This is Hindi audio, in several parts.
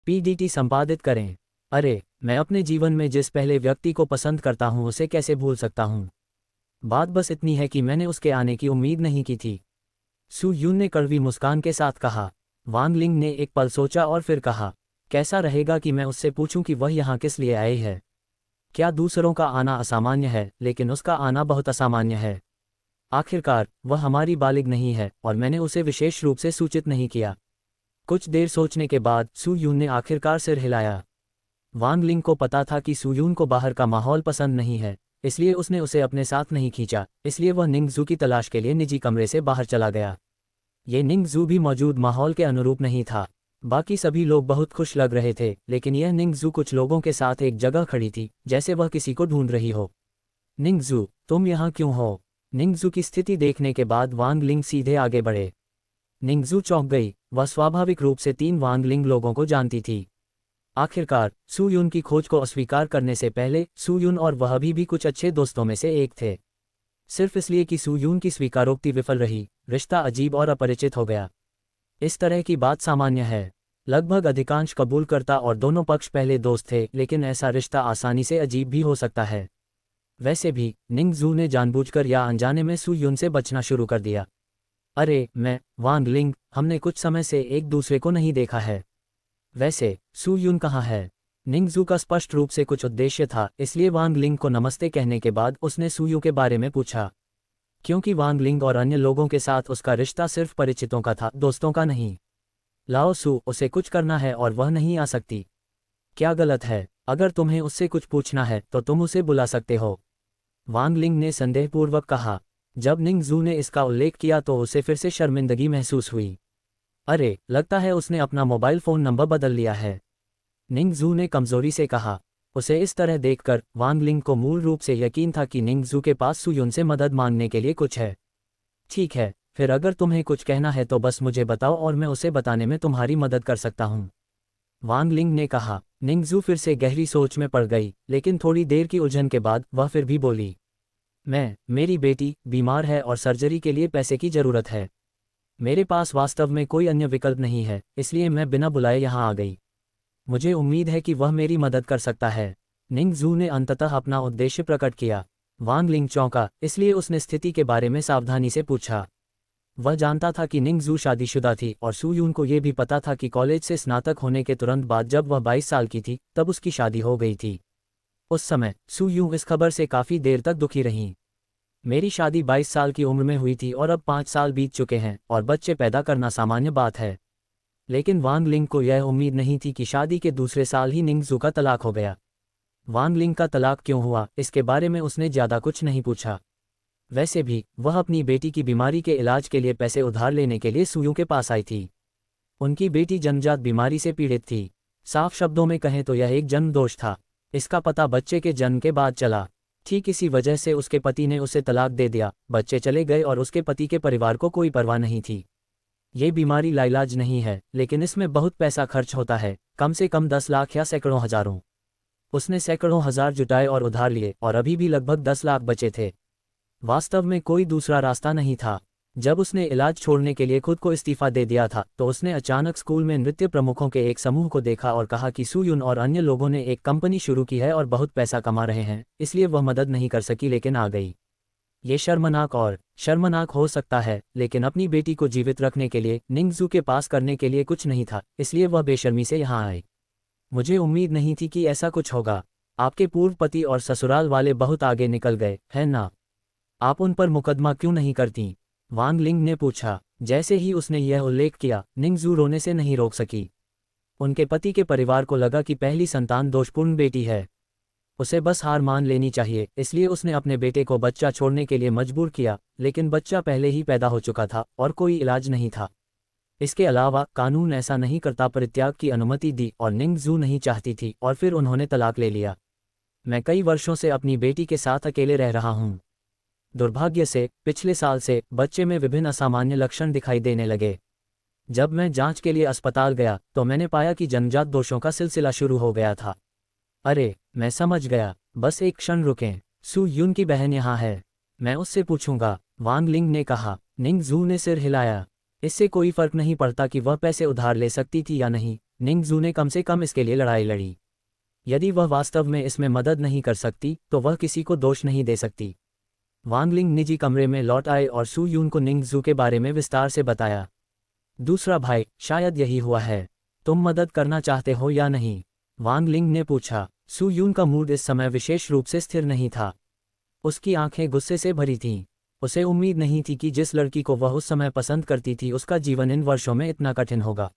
पीडीटी संपादित करें। अरे, मैं अपने जीवन में जिस पहले व्यक्ति को पसंद करता हूँ उसे कैसे भूल सकता हूँ। बात बस इतनी है कि मैंने उसके आने की उम्मीद नहीं की थी। सू यून ने कड़वी मुस्कान के साथ कहा। वांग लिंग ने एक पल सोचा और फिर कहा, कैसा रहेगा कि मैं उससे पूछूं कि वह यहाँ किस लिए आए है। क्या दूसरों का आना असामान्य है, लेकिन उसका आना बहुत असामान्य है। आखिरकार वह हमारी बालिग नहीं है और मैंने उसे विशेष रूप से सूचित नहीं किया। कुछ देर सोचने के बाद सू यून ने आखिरकार सिर हिलाया। वांग लिंग को पता था कि सू यून को बाहर का माहौल पसंद नहीं है, इसलिए उसने उसे अपने साथ नहीं खींचा। इसलिए वह निंगजू की तलाश के लिए निजी कमरे से बाहर चला गया। ये निंगजू भी मौजूद माहौल के अनुरूप नहीं था। बाकी सभी लोग बहुत खुश लग रहे थे, लेकिन यह निंगजू कुछ लोगों के साथ एक जगह खड़ी थी, जैसे वह किसी को ढूंढ रही हो। निंगजू, तुम यहाँ क्यों हो? निंगजू की स्थिति देखने के बाद वांग लिंग सीधे आगे बढ़े। निंगजू चौंक गई। वह स्वाभाविक रूप से 3 वांग लिंग लोगों को जानती थी। आखिरकार सू यून की खोज को अस्वीकार करने से पहले सू यून और वह भी कुछ अच्छे दोस्तों में से एक थे। सिर्फ इसलिए कि सू यून की स्वीकारोक्ति विफल रही, रिश्ता अजीब और अपरिचित हो गया। इस तरह की बात सामान्य है। लगभग अधिकांश कबूलकर्ता और दोनों पक्ष पहले दोस्त थे, लेकिन ऐसा रिश्ता आसानी से अजीब भी हो सकता है। वैसे भी निंगजू ने जानबूझकर या अनजाने में सू यून से बचना शुरू कर दिया। अरे, मैं वांग लिंग, हमने कुछ समय से एक दूसरे को नहीं देखा है। वैसे सू यून कहाँ है? निंगजू का स्पष्ट रूप से कुछ उद्देश्य था, इसलिए वांग लिंग को नमस्ते कहने के बाद उसने सू यू के बारे में पूछा। क्योंकि वांग लिंग और अन्य लोगों के साथ उसका रिश्ता सिर्फ परिचितों का था, दोस्तों का नहीं। लाओ सू, उसे कुछ करना है और वह नहीं आ सकती। क्या गलत है? अगर तुम्हें उससे कुछ पूछना है तो तुम उसे बुला सकते हो, वांग लिंग ने संदेहपूर्वक कहा। जब निंगजू ने इसका उल्लेख किया तो उसे फिर से शर्मिंदगी महसूस हुई। अरे, लगता है उसने अपना मोबाइल फ़ोन नंबर बदल लिया है, निंगजू ने कमजोरी से कहा। उसे इस तरह देखकर वांग लिंग को मूल रूप से यकीन था कि निंगजू के पास सू यून से मदद मांगने के लिए कुछ है। ठीक है, फिर अगर तुम्हें कुछ कहना है तो बस मुझे बताओ और मैं उसे बताने में तुम्हारी मदद कर सकता हूँ, वांग लिंग ने कहा। निंगजू फिर से गहरी सोच में पड़ गई, लेकिन थोड़ी देर की उलझन के बाद वह फिर भी बोली। मेरी बेटी बीमार है और सर्जरी के लिए पैसे की ज़रूरत है। मेरे पास वास्तव में कोई अन्य विकल्प नहीं है, इसलिए मैं बिना बुलाए यहाँ आ गई। मुझे उम्मीद है कि वह मेरी मदद कर सकता है। निंगजू ने अंततः अपना उद्देश्य प्रकट किया। वांग लिंग चौंका, इसलिए उसने स्थिति के बारे में सावधानी से पूछा। वह जानता था कि निंगजू शादीशुदा थी और सू यून को यह भी पता था कि कॉलेज से स्नातक होने के तुरंत बाद जब वह 22 साल की थी तब उसकी शादी हो गई थी। उस समय सू यून इस खबर से काफ़ी देर तक दुखी रहीं। मेरी शादी 22 साल की उम्र में हुई थी और अब 5 साल बीत चुके हैं और बच्चे पैदा करना सामान्य बात है। लेकिन वांग लिंग को यह उम्मीद नहीं थी कि शादी के दूसरे साल ही निंगजू का तलाक हो गया। वांग लिंग का तलाक क्यों हुआ, इसके बारे में उसने ज़्यादा कुछ नहीं पूछा। वैसे भी वह अपनी बेटी की बीमारी के इलाज के लिए पैसे उधार लेने के लिए सू यून के पास आई थी। उनकी बेटी जन्मजात बीमारी से पीड़ित थी। साफ शब्दों में कहें तो यह एक जन्म दोष था। इसका पता बच्चे के जन्म के बाद चला। ठीक इसी वजह से उसके पति ने उसे तलाक दे दिया। बच्चे चले गए और उसके पति के परिवार को कोई परवाह नहीं थी। ये बीमारी लाइलाज नहीं है, लेकिन इसमें बहुत पैसा खर्च होता है, कम से कम 10 लाख या सैकड़ों हजारों। उसने सैकड़ों हजार जुटाए और उधार लिए और अभी भी लगभग 10 लाख बचे थे। वास्तव में कोई दूसरा रास्ता नहीं था। जब उसने इलाज छोड़ने के लिए खुद को इस्तीफा दे दिया था तो उसने अचानक स्कूल में नृत्य प्रमुखों के एक समूह को देखा और कहा कि सू यून और अन्य लोगों ने एक कंपनी शुरू की है और बहुत पैसा कमा रहे हैं, इसलिए वह मदद नहीं कर सकी लेकिन आ गई। ये शर्मनाक हो सकता है, लेकिन अपनी बेटी को जीवित रखने के लिए निंगजू के पास करने के लिए कुछ नहीं था, इसलिए वह बेशर्मी से यहाँ आए। मुझे उम्मीद नहीं थी कि ऐसा कुछ होगा। आपके पूर्व पति और ससुराल वाले बहुत आगे निकल गए, है ना? आप उन पर मुकदमा क्यों नहीं करती? वांग लिंग ने पूछा। जैसे ही उसने यह उल्लेख किया, निंगजू रोने से नहीं रोक सकी। उनके पति के परिवार को लगा कि पहली संतान दोषपूर्ण बेटी है, उसे बस हार मान लेनी चाहिए, इसलिए उसने अपने बेटे को बच्चा छोड़ने के लिए मजबूर किया, लेकिन बच्चा पहले ही पैदा हो चुका था और कोई इलाज नहीं था। इसके अलावा कानून ऐसा नहीं करता। परित्याग की अनुमति दी और निंगजू नहीं चाहती थी और फिर उन्होंने तलाक ले लिया। मैं कई वर्षों से अपनी बेटी के साथ अकेले रह रहा हूँ। दुर्भाग्य से पिछले साल से बच्चे में विभिन्न असामान्य लक्षण दिखाई देने लगे। जब मैं जांच के लिए अस्पताल गया तो मैंने पाया कि जन्मजात दोषों का सिलसिला शुरू हो गया था। अरे, मैं समझ गया, बस एक क्षण रुकें। सू यून की बहन यहाँ है, मैं उससे पूछूंगा, वांग लिंग ने कहा। निंगजू ने सिर हिलाया। इससे कोई फर्क नहीं पड़ता कि वह पैसे उधार ले सकती थी या नहीं, निंगजू ने कम से कम इसके लिए लड़ाई लड़ी। यदि वह वास्तव में इसमें मदद नहीं कर सकती तो वह किसी को दोष नहीं दे सकती। वांग लिंग निजी कमरे में लौट आए और सू यून को निंगजू के बारे में विस्तार से बताया। दूसरा भाई, शायद यही हुआ है। तुम मदद करना चाहते हो या नहीं? वांग लिंग ने पूछा। सू यून का मूड इस समय विशेष रूप से स्थिर नहीं था। उसकी आंखें गुस्से से भरी थीं। उसे उम्मीद नहीं थी कि जिस लड़की को वह उस समय पसंद करती थी उसका जीवन इन वर्षों में इतना कठिन होगा।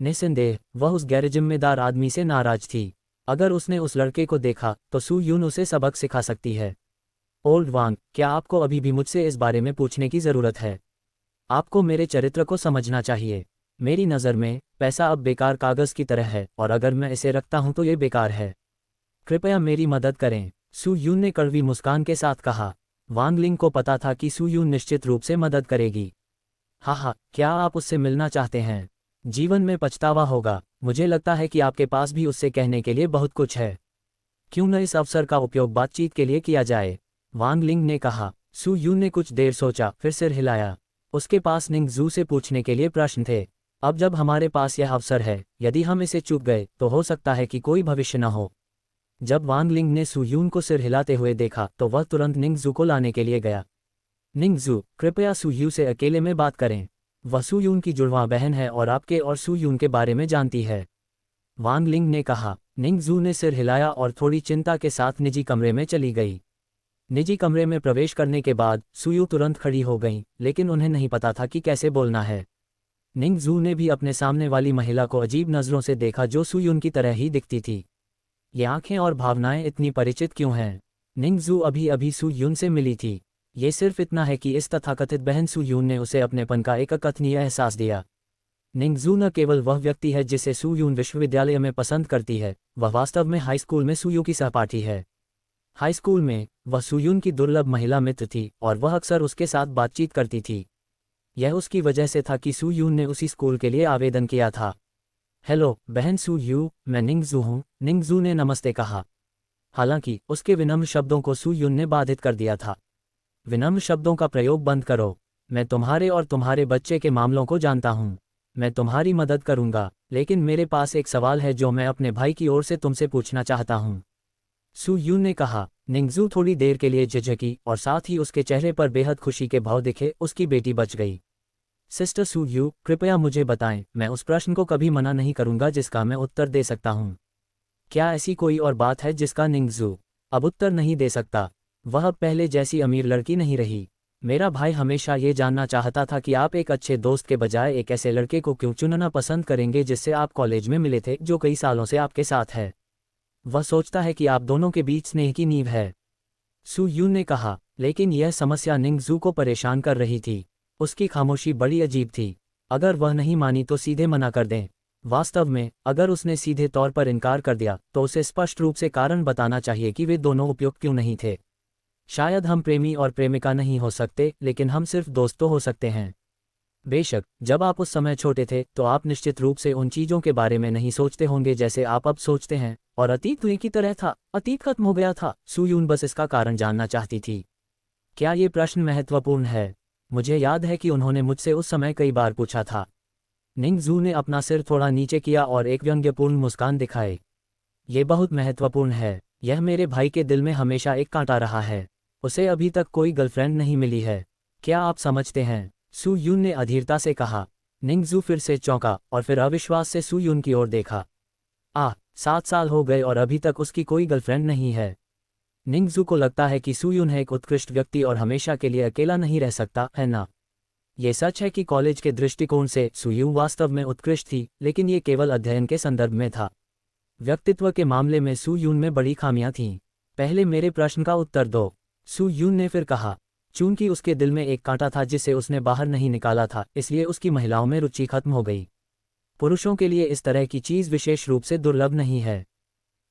निस्संदेह वह उस गैरजिम्मेदार आदमी से नाराज थी। अगर उसने उस लड़के को देखा तो सू यून उसे सबक सिखा सकती है। ओल्ड वांग, क्या आपको अभी भी मुझसे इस बारे में पूछने की ज़रूरत है? आपको मेरे चरित्र को समझना चाहिए। मेरी नज़र में पैसा अब बेकार कागज़ की तरह है और अगर मैं इसे रखता हूं तो ये बेकार है। कृपया मेरी मदद करें, सू यून ने कड़वी मुस्कान के साथ कहा। वांग लिंग को पता था कि सू यून निश्चित रूप से मदद करेगी। हाँ, क्या आप उससे मिलना चाहते हैं? जीवन में पछतावा होगा। मुझे लगता है कि आपके पास भी उससे कहने के लिए बहुत कुछ है। क्यों न इस अवसर का उपयोग बातचीत के लिए किया जाए? वांग लिंग ने कहा। सू यून ने कुछ देर सोचा, फिर सिर हिलाया। उसके पास निंगजू से पूछने के लिए प्रश्न थे। अब जब हमारे पास यह अवसर है, यदि हम इसे चूक गए तो हो सकता है कि कोई भविष्य न हो। जब वांग लिंग ने सू यून को सिर हिलाते हुए देखा तो वह तुरंत निंगजू को लाने के लिए गया। निंगजू, कृपया सू यू से अकेले में बात करें। वह सू यून की जुड़वां बहन है और आपके और सू यून के बारे में जानती है। वांग लिंग ने कहा। निंगजू ने सिर हिलाया और थोड़ी चिंता के साथ निजी कमरे में चली गई। निजी कमरे में प्रवेश करने के बाद सुयू तुरंत खड़ी हो गईं, लेकिन उन्हें नहीं पता था कि कैसे बोलना है। निंगजू ने भी अपने सामने वाली महिला को अजीब नज़रों से देखा जो सुयून की तरह ही दिखती थी। ये आंखें और भावनाएं इतनी परिचित क्यों हैं? निंगजू अभी अभी सुयून से मिली थी। ये सिर्फ इतना है कि इस तथाकथित बहन सुयून ने उसे अपनेपन का एक अकथनीय एहसास दिया। निंगजू न केवल वह व्यक्ति है जिसे सुयून विश्वविद्यालय में पसंद करती है, वह वास्तव में हाई स्कूल में सुयू की सहपाठी है। हाई स्कूल में वह सुयून की दुर्लभ महिला मित्र थी और वह अक्सर उसके साथ बातचीत करती थी। यह उसकी वजह से था कि सुयून ने उसी स्कूल के लिए आवेदन किया था। हेलो बहन सुयू, मैं निंगजू हूँ, निंगजू ने नमस्ते कहा। हालांकि उसके विनम्र शब्दों को सुयून ने बाधित कर दिया था। विनम्र शब्दों का प्रयोग बंद करो। मैं तुम्हारे और तुम्हारे बच्चे के मामलों को जानता हूँ। मैं तुम्हारी मदद करूंगा, लेकिन मेरे पास एक सवाल है जो मैं अपने भाई की ओर से तुमसे पूछना चाहता हूँ, सू यून ने कहा। निंगजू थोड़ी देर के लिए झिझकी और साथ ही उसके चेहरे पर बेहद खुशी के भाव दिखे। उसकी बेटी बच गई। सिस्टर सू यू, कृपया मुझे बताएं, मैं उस प्रश्न को कभी मना नहीं करूंगा जिसका मैं उत्तर दे सकता हूं। क्या ऐसी कोई और बात है जिसका निंगजू अब उत्तर नहीं दे सकता? वह अब पहले जैसी अमीर लड़की नहीं रही। मेरा भाई हमेशा ये जानना चाहता था कि आप एक अच्छे दोस्त के बजाय एक ऐसे लड़के को क्यों चुनना पसंद करेंगे जिससे आप कॉलेज में मिले थे, जो कई सालों से आपके साथ है। वह सोचता है कि आप दोनों के बीच स्नेह की नींव है, सू यून ने कहा। लेकिन यह समस्या निंगजू को परेशान कर रही थी। उसकी खामोशी बड़ी अजीब थी। अगर वह नहीं मानी तो सीधे मना कर दें। वास्तव में अगर उसने सीधे तौर पर इनकार कर दिया तो उसे स्पष्ट रूप से कारण बताना चाहिए कि वे दोनों उपयुक्त क्यों नहीं थे। शायद हम प्रेमी और प्रेमिका नहीं हो सकते, लेकिन हम सिर्फ दोस्त तो हो सकते हैं। बेशक जब आप उस समय छोटे थे तो आप निश्चित रूप से उन चीज़ों के बारे में नहीं सोचते होंगे जैसे आप अब सोचते हैं, और अतीत हुए की तरह था, अतीत खत्म हो गया था। सू यून बस इसका कारण जानना चाहती थी। क्या ये प्रश्न महत्वपूर्ण है? मुझे याद है कि उन्होंने मुझसे उस समय कई बार पूछा था। निंगजू ने अपना सिर थोड़ा नीचे किया और एक व्यंग्यपूर्ण मुस्कान दिखाई। ये बहुत महत्वपूर्ण है। यह मेरे भाई के दिल में हमेशा एक कांटा रहा है। उसे अभी तक कोई गर्लफ्रेंड नहीं मिली है। क्या आप समझते हैं? सू यून ने अधीरता से कहा। निंगजू फिर से चौंका और फिर अविश्वास से सू यून की ओर देखा। 7 साल हो गए और अभी तक उसकी कोई गर्लफ्रेंड नहीं है। निंगजू को लगता है कि सू यून है एक उत्कृष्ट व्यक्ति और हमेशा के लिए अकेला नहीं रह सकता, है ना? ये सच है कि कॉलेज के दृष्टिकोण से सू यून वास्तव में उत्कृष्ट थी, लेकिन ये केवल अध्ययन के संदर्भ में था। व्यक्तित्व के मामले में सू यून में बड़ी खामियां थीं। पहले मेरे प्रश्न का उत्तर दो, सू यून ने फिर कहा। चूंकि उसके दिल में एक कांटा था जिसे उसने बाहर नहीं निकाला था, इसलिए उसकी महिलाओं में रुचि खत्म हो गई। पुरुषों के लिए इस तरह की चीज़ विशेष रूप से दुर्लभ नहीं है।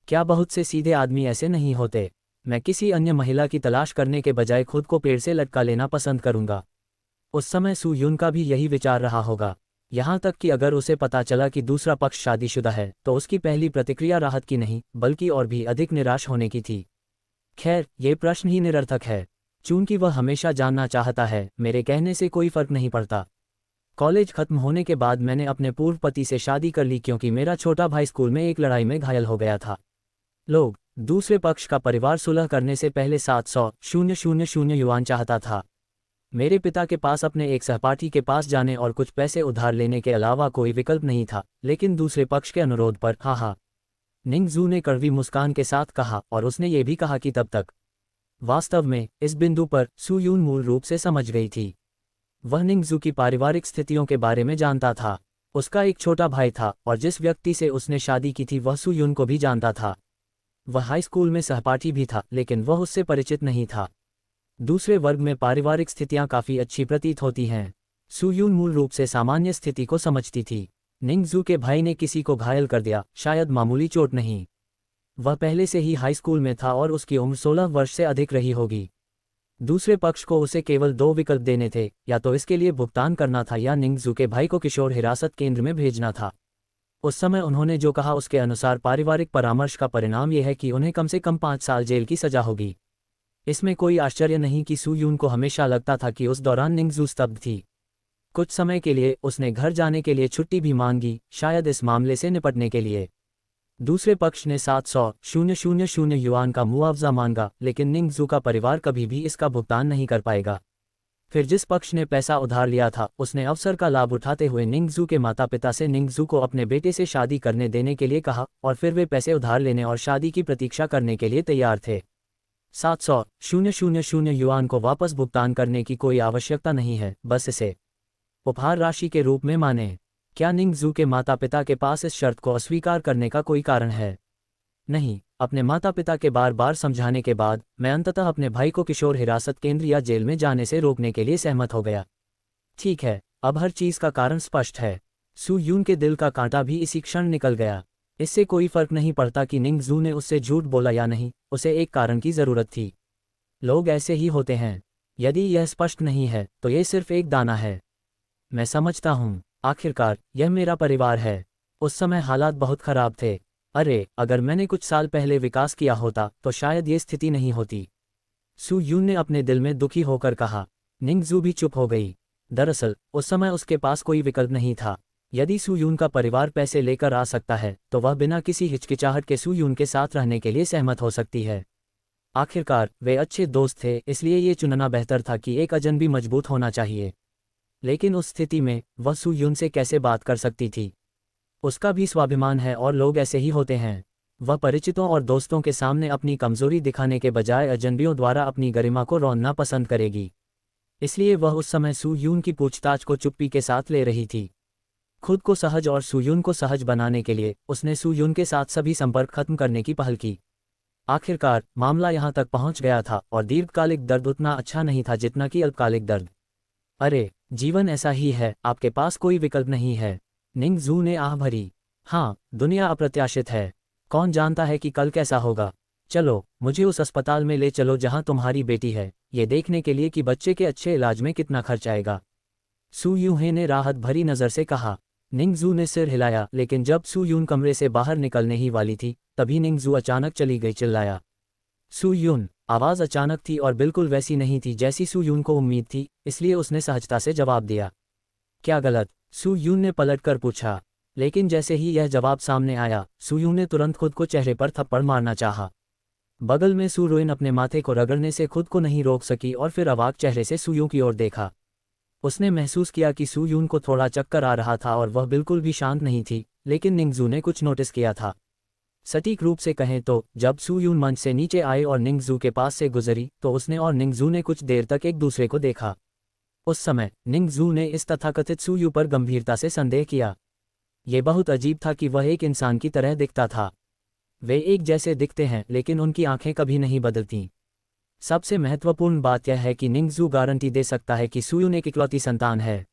क्या बहुत से सीधे आदमी ऐसे नहीं होते? मैं किसी अन्य महिला की तलाश करने के बजाय खुद को पेड़ से लटका लेना पसंद करूंगा। उस समय सू यून का भी यही विचार रहा होगा। यहाँ तक कि अगर उसे पता चला कि दूसरा पक्ष शादीशुदा है तो उसकी पहली प्रतिक्रिया राहत की नहीं बल्कि और भी अधिक निराश होने की थी। खैर, ये प्रश्न ही निरर्थक है। चूंकि वह हमेशा जानना चाहता है, मेरे कहने से कोई फर्क नहीं पड़ता। कॉलेज खत्म होने के बाद मैंने अपने पूर्व पति से शादी कर ली क्योंकि मेरा छोटा भाई स्कूल में एक लड़ाई में घायल हो गया था। लोग दूसरे पक्ष का परिवार सुलह करने से पहले 700,000 युआन चाहता था। मेरे पिता के पास अपने एक सहपाठी के पास जाने और कुछ पैसे उधार लेने के अलावा कोई विकल्प नहीं था, लेकिन दूसरे पक्ष के अनुरोध पर हाँ। निंगजू ने कड़वी मुस्कान के साथ कहा, और उसने ये भी कहा कि तब तक। वास्तव में इस बिंदु पर सू यून मूल रूप से समझ गई थी। वह निंगजू की पारिवारिक स्थितियों के बारे में जानता था। उसका एक छोटा भाई था और जिस व्यक्ति से उसने शादी की थी वह सू यून को भी जानता था। वह हाई स्कूल में सहपाठी भी था, लेकिन वह उससे परिचित नहीं था। दूसरे वर्ग में पारिवारिक स्थितियां काफ़ी अच्छी प्रतीत होती हैं। सू यून मूल रूप से सामान्य स्थिति को समझती थी। निंगजू के भाई ने किसी को घायल कर दिया, शायद मामूली चोट नहीं। वह पहले से ही हाई स्कूल में था और उसकी उम्र 16 वर्ष से अधिक रही होगी। दूसरे पक्ष को उसे केवल 2 विकल्प देने थे, या तो इसके लिए भुगतान करना था या निंगजू के भाई को किशोर हिरासत केंद्र में भेजना था। उस समय उन्होंने जो कहा उसके अनुसार पारिवारिक परामर्श का परिणाम यह है कि उन्हें कम से कम 5 साल जेल की सजा होगी। इसमें कोई आश्चर्य नहीं कि सू यून को हमेशा लगता था कि उस दौरान निंगजू स्तब्ध थी। कुछ समय के लिए उसने घर जाने के लिए छुट्टी भी मांगी, शायद इस मामले से निपटने के लिए। दूसरे पक्ष ने 700,000 युआन का मुआवजा मांगा, लेकिन निंगजू का परिवार कभी भी इसका भुगतान नहीं कर पाएगा। फिर जिस पक्ष ने पैसा उधार लिया था उसने अवसर का लाभ उठाते हुए निंगजू के माता पिता से निंगजू को अपने बेटे से शादी करने देने के लिए कहा, और फिर वे पैसे उधार लेने और शादी की प्रतीक्षा करने के लिए तैयार थे। 700,000 युआन को वापस भुगतान करने की कोई आवश्यकता नहीं है, बस इसे उपहार राशि के रूप में मानें। क्या निंगजू के माता पिता के पास इस शर्त को अस्वीकार करने का कोई कारण है? नहीं। अपने माता पिता के बार बार समझाने के बाद मैं अंततः अपने भाई को किशोर हिरासत केंद्र या जेल में जाने से रोकने के लिए सहमत हो गया। ठीक है, अब हर चीज़ का कारण स्पष्ट है। सू यून के दिल का कांटा भी इसी क्षण निकल गया। इससे कोई फर्क नहीं पड़ता कि निंगजू ने उससे झूठ बोला या नहीं, उसे एक कारण की ज़रूरत थी। लोग ऐसे ही होते हैं। यदि यह स्पष्ट नहीं है तो यह सिर्फ एक दाना है। मैं समझता हूँ। आखिरकार यह मेरा परिवार है। उस समय हालात बहुत खराब थे। अरे, अगर मैंने कुछ साल पहले विकास किया होता तो शायद ये स्थिति नहीं होती। सू यून ने अपने दिल में दुखी होकर कहा। निंगजू भी चुप हो गई। दरअसल उस समय उसके पास कोई विकल्प नहीं था। यदि सू यून का परिवार पैसे लेकर आ सकता है तो वह बिना किसी हिचकिचाहट के सू यून के साथ रहने के लिए सहमत हो सकती है। आखिरकार वे अच्छे दोस्त थे, इसलिए ये चुनना बेहतर था कि एक अजनबी मजबूत होना चाहिए। लेकिन उस स्थिति में वह सू यून से कैसे बात कर सकती थी? उसका भी स्वाभिमान है और लोग ऐसे ही होते हैं। वह परिचितों और दोस्तों के सामने अपनी कमजोरी दिखाने के बजाय अजनबियों द्वारा अपनी गरिमा को रौंदना पसंद करेगी। इसलिए वह उस समय सू यून की पूछताछ को चुप्पी के साथ ले रही थी। खुद को सहज और सू यून को सहज बनाने के लिए उसने सू यून के साथ सभी संपर्क खत्म करने की पहल की। आखिरकार मामला यहाँ तक पहुँच गया था और दीर्घकालिक दर्द उतना अच्छा नहीं था जितना कि अल्पकालिक दर्द। अरे, जीवन ऐसा ही है, आपके पास कोई विकल्प नहीं है। निंगजू ने आह भरी। हाँ, दुनिया अप्रत्याशित है। कौन जानता है कि कल कैसा होगा। चलो, मुझे उस अस्पताल में ले चलो जहाँ तुम्हारी बेटी है, ये देखने के लिए कि बच्चे के अच्छे इलाज में कितना खर्च आएगा। सू यूहे ने राहत भरी नज़र से कहा। निंगजू ने सिर हिलाया, लेकिन जब सू यून कमरे से बाहर निकलने ही वाली थी तभी निंगजू अचानक चली गई। चिल्लाया, सू यून। आवाज़ अचानक थी और बिल्कुल वैसी नहीं थी जैसी सू यून को उम्मीद थी, इसलिए उसने सहजता से जवाब दिया। क्या गलत? सू यून ने पलटकर पूछा। लेकिन जैसे ही यह जवाब सामने आया, सू यून ने तुरंत खुद को चेहरे पर थप्पड़ मारना चाहा। बगल में सू रोइन अपने माथे को रगड़ने से खुद को नहीं रोक सकी और फिर अवाक चेहरे से सू यून की ओर देखा। उसने महसूस किया कि सू यून को थोड़ा चक्कर आ रहा था और वह बिल्कुल भी शांत नहीं थी, लेकिन निंगजू ने कुछ नोटिस किया था। सटीक रूप से कहें तो जब सू यून मंच से नीचे आए और निंगजू के पास से गुजरी तो उसने और निंगजू ने कुछ देर तक एक दूसरे को देखा। उस समय निंगजू ने इस तथाकथित सू यू पर गंभीरता से संदेह किया। ये बहुत अजीब था कि वह एक इंसान की तरह दिखता था। वे एक जैसे दिखते हैं लेकिन उनकी आंखें कभी नहीं बदलतीं। सबसे महत्वपूर्ण बात यह है कि निंगजू गारंटी दे सकता है कि सू यून एक इकलौती संतान है।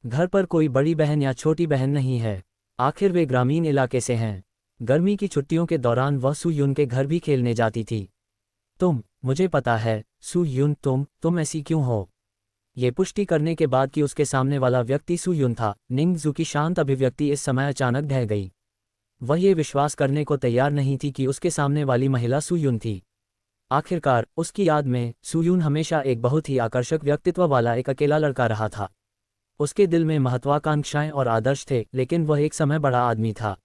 घर पर कोई बड़ी बहन या छोटी बहन नहीं है। आखिर वे ग्रामीण इलाके से हैं। गर्मी की छुट्टियों के दौरान वह सू यून के घर भी खेलने जाती थी। मुझे पता है, सू यून, तुम ऐसी क्यों हो? ये पुष्टि करने के बाद कि उसके सामने वाला व्यक्ति सू यून था, निंगजू की शांत अभिव्यक्ति इस समय अचानक ढह गई। वह ये विश्वास करने को तैयार नहीं थी कि उसके सामने वाली महिला सू यून थी। आखिरकार उसकी याद में सू यून हमेशा एक बहुत ही आकर्षक व्यक्तित्व वाला एक अकेला लड़का रहा था। उसके दिल में महत्वाकांक्षाएं और आदर्श थे, लेकिन वह एक समय बड़ा आदमी था।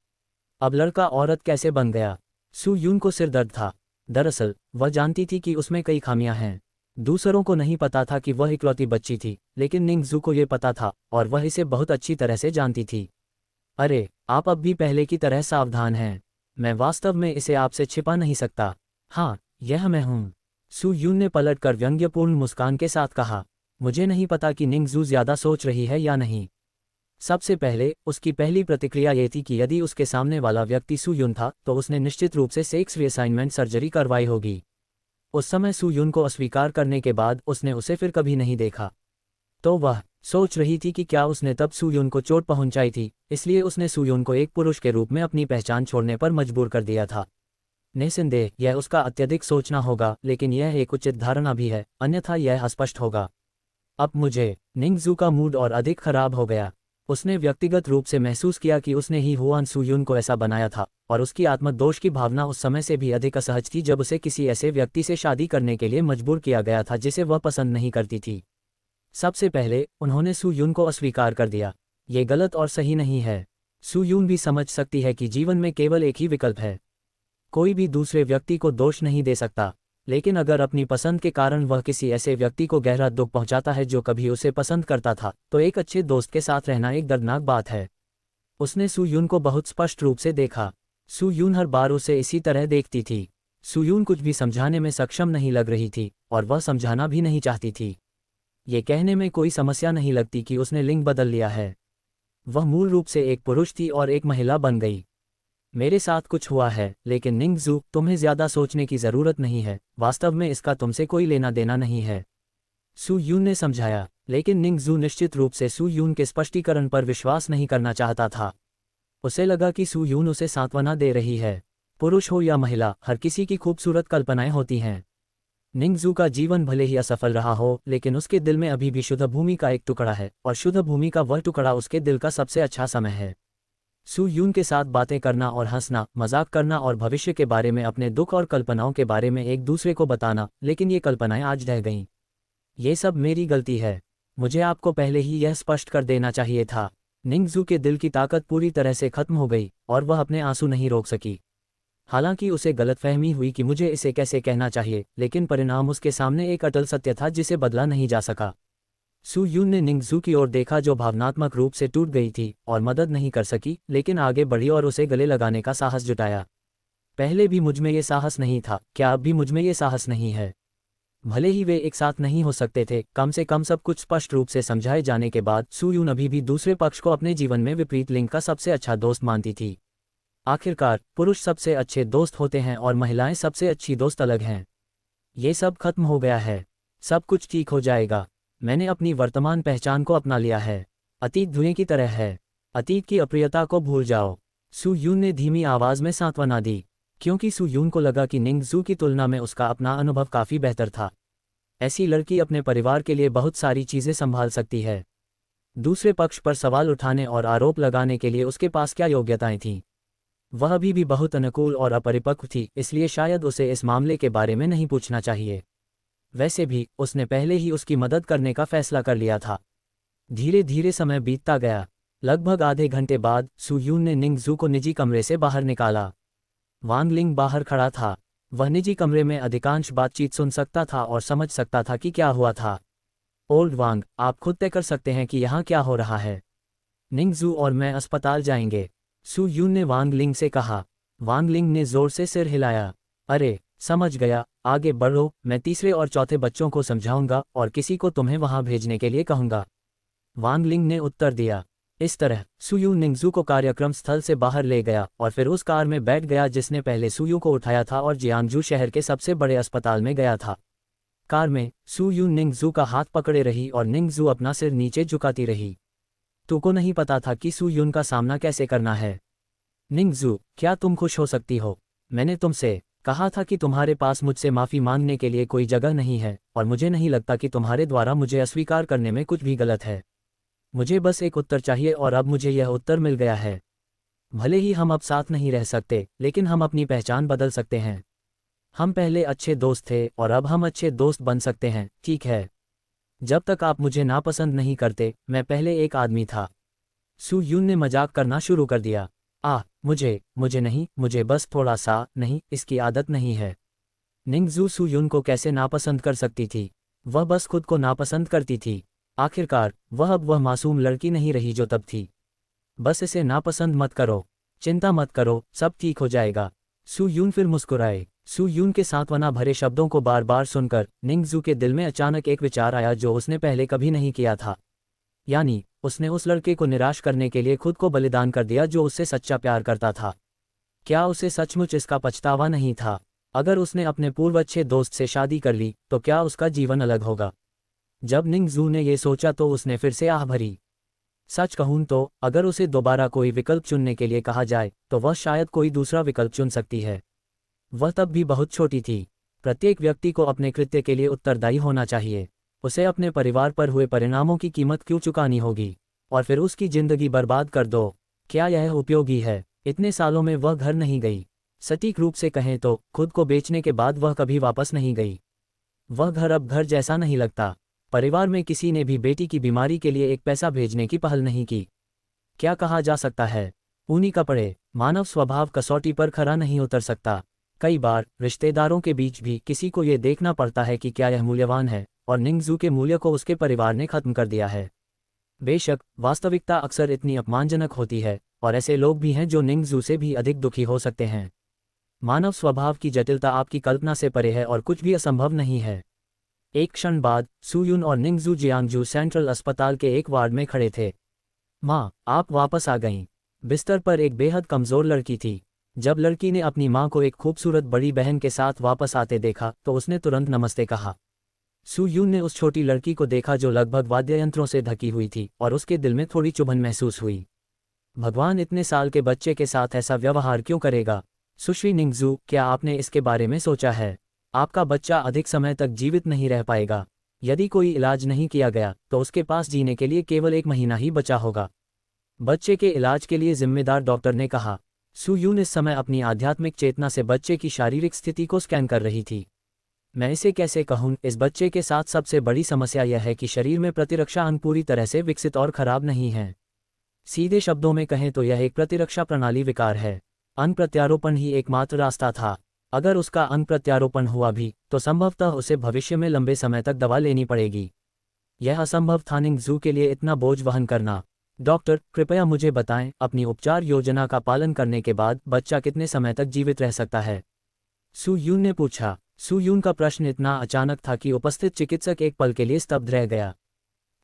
अब लड़का औरत कैसे बन गया? सू यून को सिर दर्द था। दरअसल वह जानती थी कि उसमें कई खामियां हैं। दूसरों को नहीं पता था कि वह इकलौती बच्ची थी, लेकिन निंगजू को ये पता था, और वह इसे बहुत अच्छी तरह से जानती थी। अरे, आप अब भी पहले की तरह सावधान हैं। मैं वास्तव में इसे आपसे छिपा नहीं सकता। हाँ, यह मैं हूँ। सू यून ने पलटकर व्यंग्यपूर्ण मुस्कान के साथ कहा। मुझे नहीं पता कि निंगजू ज्यादा सोच रही है या नहीं। सबसे पहले उसकी पहली प्रतिक्रिया ये थी कि यदि उसके सामने वाला व्यक्ति सू यून था तो उसने निश्चित रूप से सेक्स रीअसाइनमेंट सर्जरी करवाई होगी। उस समय सू यून को अस्वीकार करने के बाद उसने उसे फिर कभी नहीं देखा। तो वह सोच रही थी कि क्या उसने तब सू यून को चोट पहुंचाई थी, इसलिए उसने सू यून को एक पुरुष के रूप में अपनी पहचान छोड़ने पर मजबूर कर दिया था। निस्संदेह यह उसका अत्यधिक सोचना होगा, लेकिन यह एक उचित धारणा भी है, अन्यथा यह अस्पष्ट होगा। अब मुझे निंगजू का मूड और अधिक खराब हो गया। उसने व्यक्तिगत रूप से महसूस किया कि उसने ही हुआन सू यून को ऐसा बनाया था, और उसकी आत्मदोष की भावना उस समय से भी अधिक असहज थी जब उसे किसी ऐसे व्यक्ति से शादी करने के लिए मजबूर किया गया था जिसे वह पसंद नहीं करती थी। सबसे पहले उन्होंने सू यून को अस्वीकार कर दिया। ये गलत और सही नहीं है। सू यून भी समझ सकती है कि जीवन में केवल एक ही विकल्प है। कोई भी दूसरे व्यक्ति को दोष नहीं दे सकता, लेकिन अगर अपनी पसंद के कारण वह किसी ऐसे व्यक्ति को गहरा दुख पहुंचाता है जो कभी उसे पसंद करता था, तो एक अच्छे दोस्त के साथ रहना एक दर्दनाक बात है। उसने सू यून को बहुत स्पष्ट रूप से देखा। सू यून हर बार उसे इसी तरह देखती थी। सू यून कुछ भी समझाने में सक्षम नहीं लग रही थी, और वह समझाना भी नहीं चाहती थी। ये कहने में कोई समस्या नहीं लगती कि उसने लिंग बदल लिया है। वह मूल रूप से एक पुरुष थी और एक महिला बन गई। मेरे साथ कुछ हुआ है, लेकिन निंगजू, तुम्हें ज्यादा सोचने की जरूरत नहीं है। वास्तव में इसका तुमसे कोई लेना देना नहीं है, सू यून ने समझाया। लेकिन निंगजू निश्चित रूप से सू यून के स्पष्टीकरण पर विश्वास नहीं करना चाहता था। उसे लगा कि सू यून उसे सांत्वना दे रही है। पुरुष हो या महिला, हर किसी की खूबसूरत कल्पनाएं होती हैं। निंगजू का जीवन भले ही असफल रहा हो, लेकिन उसके दिल में अभी भी शुद्ध भूमि का एक टुकड़ा है, और शुद्ध भूमि का वह टुकड़ा उसके दिल का सबसे अच्छा समय है। सू यून के साथ बातें करना और हंसना, मजाक करना और भविष्य के बारे में अपने दुख और कल्पनाओं के बारे में एक दूसरे को बताना, लेकिन ये कल्पनाएं आज रह गईं। ये सब मेरी गलती है। मुझे आपको पहले ही यह स्पष्ट कर देना चाहिए था। निंगजू के दिल की ताकत पूरी तरह से खत्म हो गई, और वह अपने आंसू नहीं रोक सकी। हालांकि उसे गलतफहमी हुई कि मुझे इसे कैसे कहना चाहिए, लेकिन परिणाम उसके सामने एक अटल सत्य था जिसे बदला नहीं जा सका। सू यून ने निंगजू की ओर देखा जो भावनात्मक रूप से टूट गई थी और मदद नहीं कर सकी, लेकिन आगे बढ़ी और उसे गले लगाने का साहस जुटाया। पहले भी मुझमें ये साहस नहीं था, क्या अब भी मुझमें ये साहस नहीं है? भले ही वे एक साथ नहीं हो सकते थे, कम से कम सब कुछ स्पष्ट रूप से समझाए जाने के बाद सू यून अभी भी दूसरे पक्ष को अपने जीवन में विपरीत लिंग का सबसे अच्छा दोस्त मानती थी। आखिरकार पुरुष सबसे अच्छे दोस्त होते हैं और महिलाएं सबसे अच्छी दोस्त अलग हैं। ये सब खत्म हो गया है। सब कुछ ठीक हो जाएगा। मैंने अपनी वर्तमान पहचान को अपना लिया है। अतीत धुएं की तरह है। अतीत की अप्रियता को भूल जाओ। सू यून ने धीमी आवाज में सांत्वना दी, क्योंकि सू यून को लगा कि निंगजू की तुलना में उसका अपना अनुभव काफी बेहतर था। ऐसी लड़की अपने परिवार के लिए बहुत सारी चीजें संभाल सकती है। दूसरे पक्ष पर सवाल उठाने और आरोप लगाने के लिए उसके पास क्या योग्यताएं थीं? वह अभी भी बहुत अनुकूल और अपरिपक्व थी, इसलिए शायद उसे इस मामले के बारे में नहीं पूछना चाहिए। वैसे भी उसने पहले ही उसकी मदद करने का फैसला कर लिया था। धीरे धीरे समय बीतता गया। लगभग आधे घंटे बाद सू यून ने निंगजू को निजी कमरे से बाहर निकाला। वांग लिंग बाहर खड़ा था। वह निजी कमरे में अधिकांश बातचीत सुन सकता था और समझ सकता था कि क्या हुआ था। ओल्ड वांग, आप खुद तय कर सकते हैं कि यहाँ क्या हो रहा है। निंगजू और मैं अस्पताल जाएंगे, सू यून ने वांग लिंग से कहा। वांग लिंग ने जोर से सिर हिलाया। अरे, समझ गया, आगे बढ़ो, मैं तीसरे और चौथे बच्चों को समझाऊंगा और किसी को तुम्हें वहां भेजने के लिए कहूंगा, वांग लिंग ने उत्तर दिया। इस तरह सू यून निंगजू को कार्यक्रम स्थल से बाहर ले गया और फिर उस कार में बैठ गया जिसने पहले सू यून को उठाया था और जियांगजू शहर के सबसे बड़े अस्पताल में गया था। कार में सू यून निंगजू का हाथ पकड़े रही और निंगजू अपना सिर नीचे झुकाती रही। तुमको नहीं पता था कि सू यून का सामना कैसे करना है। निंगजू, क्या तुम खुश हो सकती हो? मैंने तुमसे कहा था कि तुम्हारे पास मुझसे माफ़ी मांगने के लिए कोई जगह नहीं है, और मुझे नहीं लगता कि तुम्हारे द्वारा मुझे अस्वीकार करने में कुछ भी गलत है। मुझे बस एक उत्तर चाहिए और अब मुझे यह उत्तर मिल गया है। भले ही हम अब साथ नहीं रह सकते, लेकिन हम अपनी पहचान बदल सकते हैं। हम पहले अच्छे दोस्त थे और अब हम अच्छे दोस्त बन सकते हैं, ठीक है? जब तक आप मुझे नापसंद नहीं करते, मैं पहले एक आदमी था। सू यून ने मजाक करना शुरू कर दिया। मुझे नहीं, मुझे बस थोड़ा सा नहीं, इसकी आदत नहीं है। निंगजू सू यून को कैसे नापसंद कर सकती थी? वह बस खुद को नापसंद करती थी। आखिरकार वह अब वह मासूम लड़की नहीं रही जो तब थी। बस इसे नापसंद मत करो, चिंता मत करो, सब ठीक हो जाएगा। सू यून फिर मुस्कुराए। सू यून के सांत्वना भरे शब्दों को बार बार सुनकर निंगजू के दिल में अचानक एक विचार आया जो उसने पहले कभी नहीं किया था। यानी उसने उस लड़के को निराश करने के लिए खुद को बलिदान कर दिया जो उससे सच्चा प्यार करता था। क्या उसे सचमुच इसका पछतावा नहीं था? अगर उसने अपने पूर्व अच्छे दोस्त से शादी कर ली तो क्या उसका जीवन अलग होगा? जब निंगजू ने ये सोचा तो उसने फिर से आह भरी। सच कहूं तो अगर उसे दोबारा कोई विकल्प चुनने के लिए कहा जाए तो वह शायद कोई दूसरा विकल्प चुन सकती है। वह तब भी बहुत छोटी थी। प्रत्येक व्यक्ति को अपने कृत्य के लिए उत्तरदायी होना चाहिए। उसे अपने परिवार पर हुए परिणामों की कीमत क्यों चुकानी होगी? और फिर उसकी जिंदगी बर्बाद कर दो। क्या यह उपयोगी है? इतने सालों में वह घर नहीं गई। सटीक रूप से कहें तो खुद को बेचने के बाद वह कभी वापस नहीं गई। वह घर अब घर जैसा नहीं लगता। परिवार में किसी ने भी बेटी की बीमारी के लिए एक पैसा भेजने की पहल नहीं की। क्या कहा जा सकता है? ऊनी कपड़े। मानव स्वभाव कसौटी पर खरा नहीं उतर सकता। कई बार रिश्तेदारों के बीच भी किसी को ये देखना पड़ता है कि क्या यह मूल्यवान है, और निंगजू के मूल्य को उसके परिवार ने खत्म कर दिया है। बेशक वास्तविकता अक्सर इतनी अपमानजनक होती है, और ऐसे लोग भी हैं जो निंगजू से भी अधिक दुखी हो सकते हैं। मानव स्वभाव की जटिलता आपकी कल्पना से परे है और कुछ भी असंभव नहीं है। एक क्षण बाद सू यून और निंगजू जियांगजू सेंट्रल अस्पताल के एक वार्ड में खड़े थे। माँ, आप वापस आ गईं। बिस्तर पर एक बेहद कमज़ोर लड़की थी। जब लड़की ने अपनी माँ को एक खूबसूरत बड़ी बहन के साथ वापस आते देखा तो उसने तुरंत नमस्ते कहा। सू यून ने उस छोटी लड़की को देखा जो लगभग वाद्ययंत्रों से ढकी हुई थी, और उसके दिल में थोड़ी चुभन महसूस हुई। भगवान, इतने साल के बच्चे के साथ ऐसा व्यवहार क्यों करेगा? सुश्री निंगजू, क्या आपने इसके बारे में सोचा है? आपका बच्चा अधिक समय तक जीवित नहीं रह पाएगा। यदि कोई इलाज नहीं किया गया तो उसके पास जीने के लिए केवल 1 महीना ही बचा होगा। बच्चे के इलाज के लिए जिम्मेदार डॉक्टर ने कहा। सू यून इस समय अपनी आध्यात्मिक चेतना से बच्चे की शारीरिक स्थिति को स्कैन कर रही थी। मैं इसे कैसे कहूँ, इस बच्चे के साथ सबसे बड़ी समस्या यह है कि शरीर में प्रतिरक्षा अंग पूरी तरह से विकसित और खराब नहीं है। सीधे शब्दों में कहें तो यह एक प्रतिरक्षा प्रणाली विकार है। अंग प्रत्यारोपण ही एकमात्र रास्ता था। अगर उसका अंग प्रत्यारोपण हुआ भी तो संभवतः उसे भविष्य में लंबे समय तक दवा लेनी पड़ेगी। यह असंभव था निंगजू के लिए इतना बोझ वहन करना। डॉक्टर, कृपया मुझे बताएं, अपनी उपचार योजना का पालन करने के बाद बच्चा कितने समय तक जीवित रह सकता है? सू यून ने पूछा। सू यून का प्रश्न इतना अचानक था कि उपस्थित चिकित्सक एक पल के लिए स्तब्ध रह गया।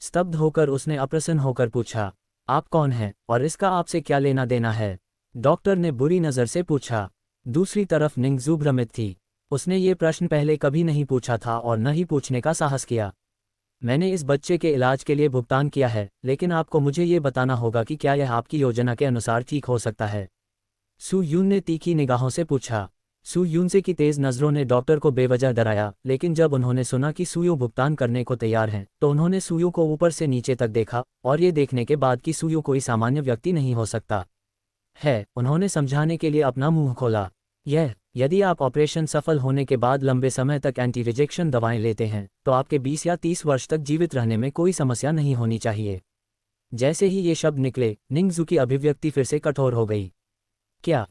स्तब्ध होकर उसने अप्रसन्न होकर पूछा, आप कौन हैं और इसका आपसे क्या लेना देना है? डॉक्टर ने बुरी नज़र से पूछा। दूसरी तरफ निंगजू भ्रमित थी। उसने ये प्रश्न पहले कभी नहीं पूछा था और न ही पूछने का साहस किया। मैंने इस बच्चे के इलाज के लिए भुगतान किया है, लेकिन आपको मुझे ये बताना होगा कि क्या यह आपकी योजना के अनुसार ठीक हो सकता है? सू यून ने तीखी निगाहों से पूछा। सू यून से की तेज नज़रों ने डॉक्टर को बेवजह डराया, लेकिन जब उन्होंने सुना कि सूयू भुगतान करने को तैयार हैं तो उन्होंने सूयू को ऊपर से नीचे तक देखा, और ये देखने के बाद कि सूयू कोई सामान्य व्यक्ति नहीं हो सकता है, उन्होंने समझाने के लिए अपना मुंह खोला। यदि आप ऑपरेशन सफल होने के बाद लंबे समय तक एंटी रिजेक्शन दवाएं लेते हैं तो आपके 20 या 30 वर्ष तक जीवित रहने में कोई समस्या नहीं होनी चाहिए। जैसे ही ये शब्द निकले, निंगजू की अभिव्यक्ति फिर से कठोर हो गई। क्या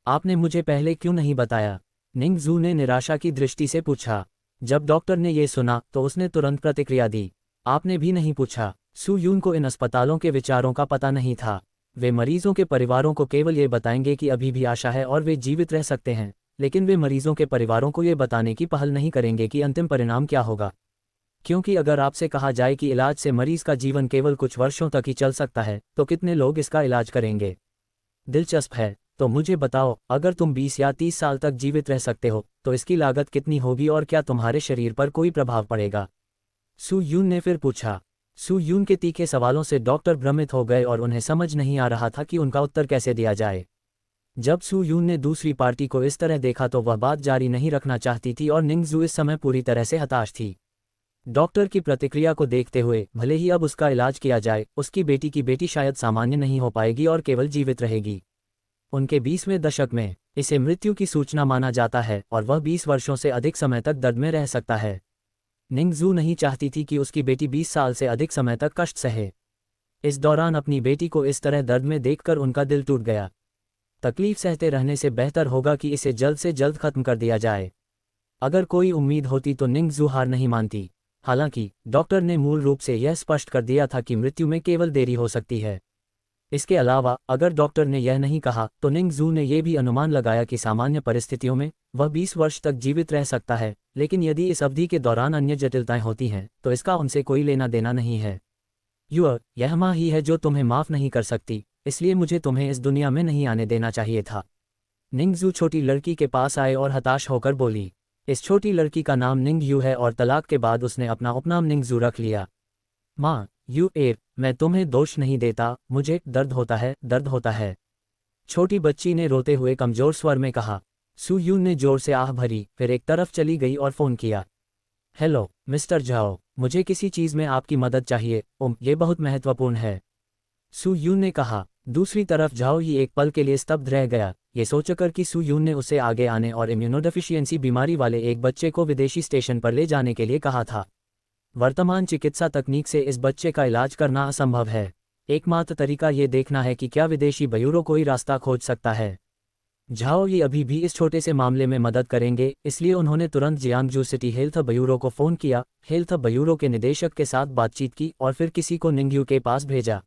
आपने मुझे पहले क्यों नहीं बताया? निंगजू ने निराशा की दृष्टि से पूछा। जब डॉक्टर ने ये सुना तो उसने तुरंत प्रतिक्रिया दी। आपने भी नहीं पूछा? सू यून को इन अस्पतालों के विचारों का पता नहीं था। वे मरीजों के परिवारों को केवल ये बताएंगे कि अभी भी आशा है और वे जीवित रह सकते हैं, लेकिन वे मरीजों के परिवारों को ये बताने की पहल नहीं करेंगे कि अंतिम परिणाम क्या होगा। क्योंकि अगर आपसे कहा जाए कि इलाज से मरीज का जीवन केवल कुछ वर्षों तक ही चल सकता है तो कितने लोग इसका इलाज करेंगे? दिलचस्प है, तो मुझे बताओ, अगर तुम 20 या 30 साल तक जीवित रह सकते हो तो इसकी लागत कितनी होगी और क्या तुम्हारे शरीर पर कोई प्रभाव पड़ेगा? सू यून ने फिर पूछा। सू यून के तीखे सवालों से डॉक्टर भ्रमित हो गए और उन्हें समझ नहीं आ रहा था कि उनका उत्तर कैसे दिया जाए। जब सू यून ने दूसरी पार्टी को इस तरह देखा तो वह बात जारी नहीं रखना चाहती थी और निंगजू इस समय पूरी तरह से हताश थी। डॉक्टर की प्रतिक्रिया को देखते हुए भले ही अब उसका इलाज किया जाए, उसकी बेटी की बेटी शायद सामान्य नहीं हो पाएगी और केवल जीवित रहेगी। उनके 20वें दशक में इसे मृत्यु की सूचना माना जाता है और वह 20 वर्षों से अधिक समय तक दर्द में रह सकता है। निंगजू नहीं चाहती थी कि उसकी बेटी 20 साल से अधिक समय तक कष्ट सहे। इस दौरान अपनी बेटी को इस तरह दर्द में देखकर उनका दिल टूट गया। तकलीफ सहते रहने से बेहतर होगा कि इसे जल्द से जल्द खत्म कर दिया जाए। अगर कोई उम्मीद होती तो निंगजू हार नहीं मानती। हालांकि डॉक्टर ने मूल रूप से यह स्पष्ट कर दिया था कि मृत्यु में केवल देरी हो सकती है। इसके अलावा अगर डॉक्टर ने यह नहीं कहा तो निंगजू ने यह भी अनुमान लगाया कि सामान्य परिस्थितियों में वह 20 वर्ष तक जीवित रह सकता है, लेकिन यदि इस अवधि के दौरान अन्य जटिलताएं होती हैं तो इसका उनसे कोई लेना देना नहीं है। यह माँ ही है जो तुम्हें माफ़ नहीं कर सकती, इसलिए मुझे तुम्हें इस दुनिया में नहीं आने देना चाहिए था। निंगजू छोटी लड़की के पास आए और हताश होकर बोली। इस छोटी लड़की का नाम निंगयू है और तलाक के बाद उसने अपना उपनाम निंगजू रख लिया। माँ मैं तुम्हें दोष नहीं देता, मुझे दर्द होता है। छोटी बच्ची ने रोते हुए कमजोर स्वर में कहा। सू यून ने जोर से आह भरी, फिर एक तरफ चली गई और फ़ोन किया। हेलो मिस्टर झाओ, मुझे किसी चीज़ में आपकी मदद चाहिए। ये बहुत महत्वपूर्ण है, सू यून ने कहा। दूसरी तरफ झाओ ही एक पल के लिए स्तब्ध रह गया, ये सोचकर कि सू यून ने उसे आगे आने और इम्यूनोडेफिशिएंसी बीमारी वाले एक बच्चे को विदेशी स्टेशन पर ले जाने के लिए कहा था। वर्तमान चिकित्सा तकनीक से इस बच्चे का इलाज करना असंभव है। एकमात्र तरीका ये देखना है कि क्या विदेशी ब्यूरो कोई रास्ता खोज सकता है। झाओ ये अभी भी इस छोटे से मामले में मदद करेंगे, इसलिए उन्होंने तुरंत जियांगजू सिटी हेल्थ ब्यूरो को फ़ोन किया, हेल्थ ब्यूरो के निदेशक के साथ बातचीत की और फिर किसी को निंगयू के पास भेजा।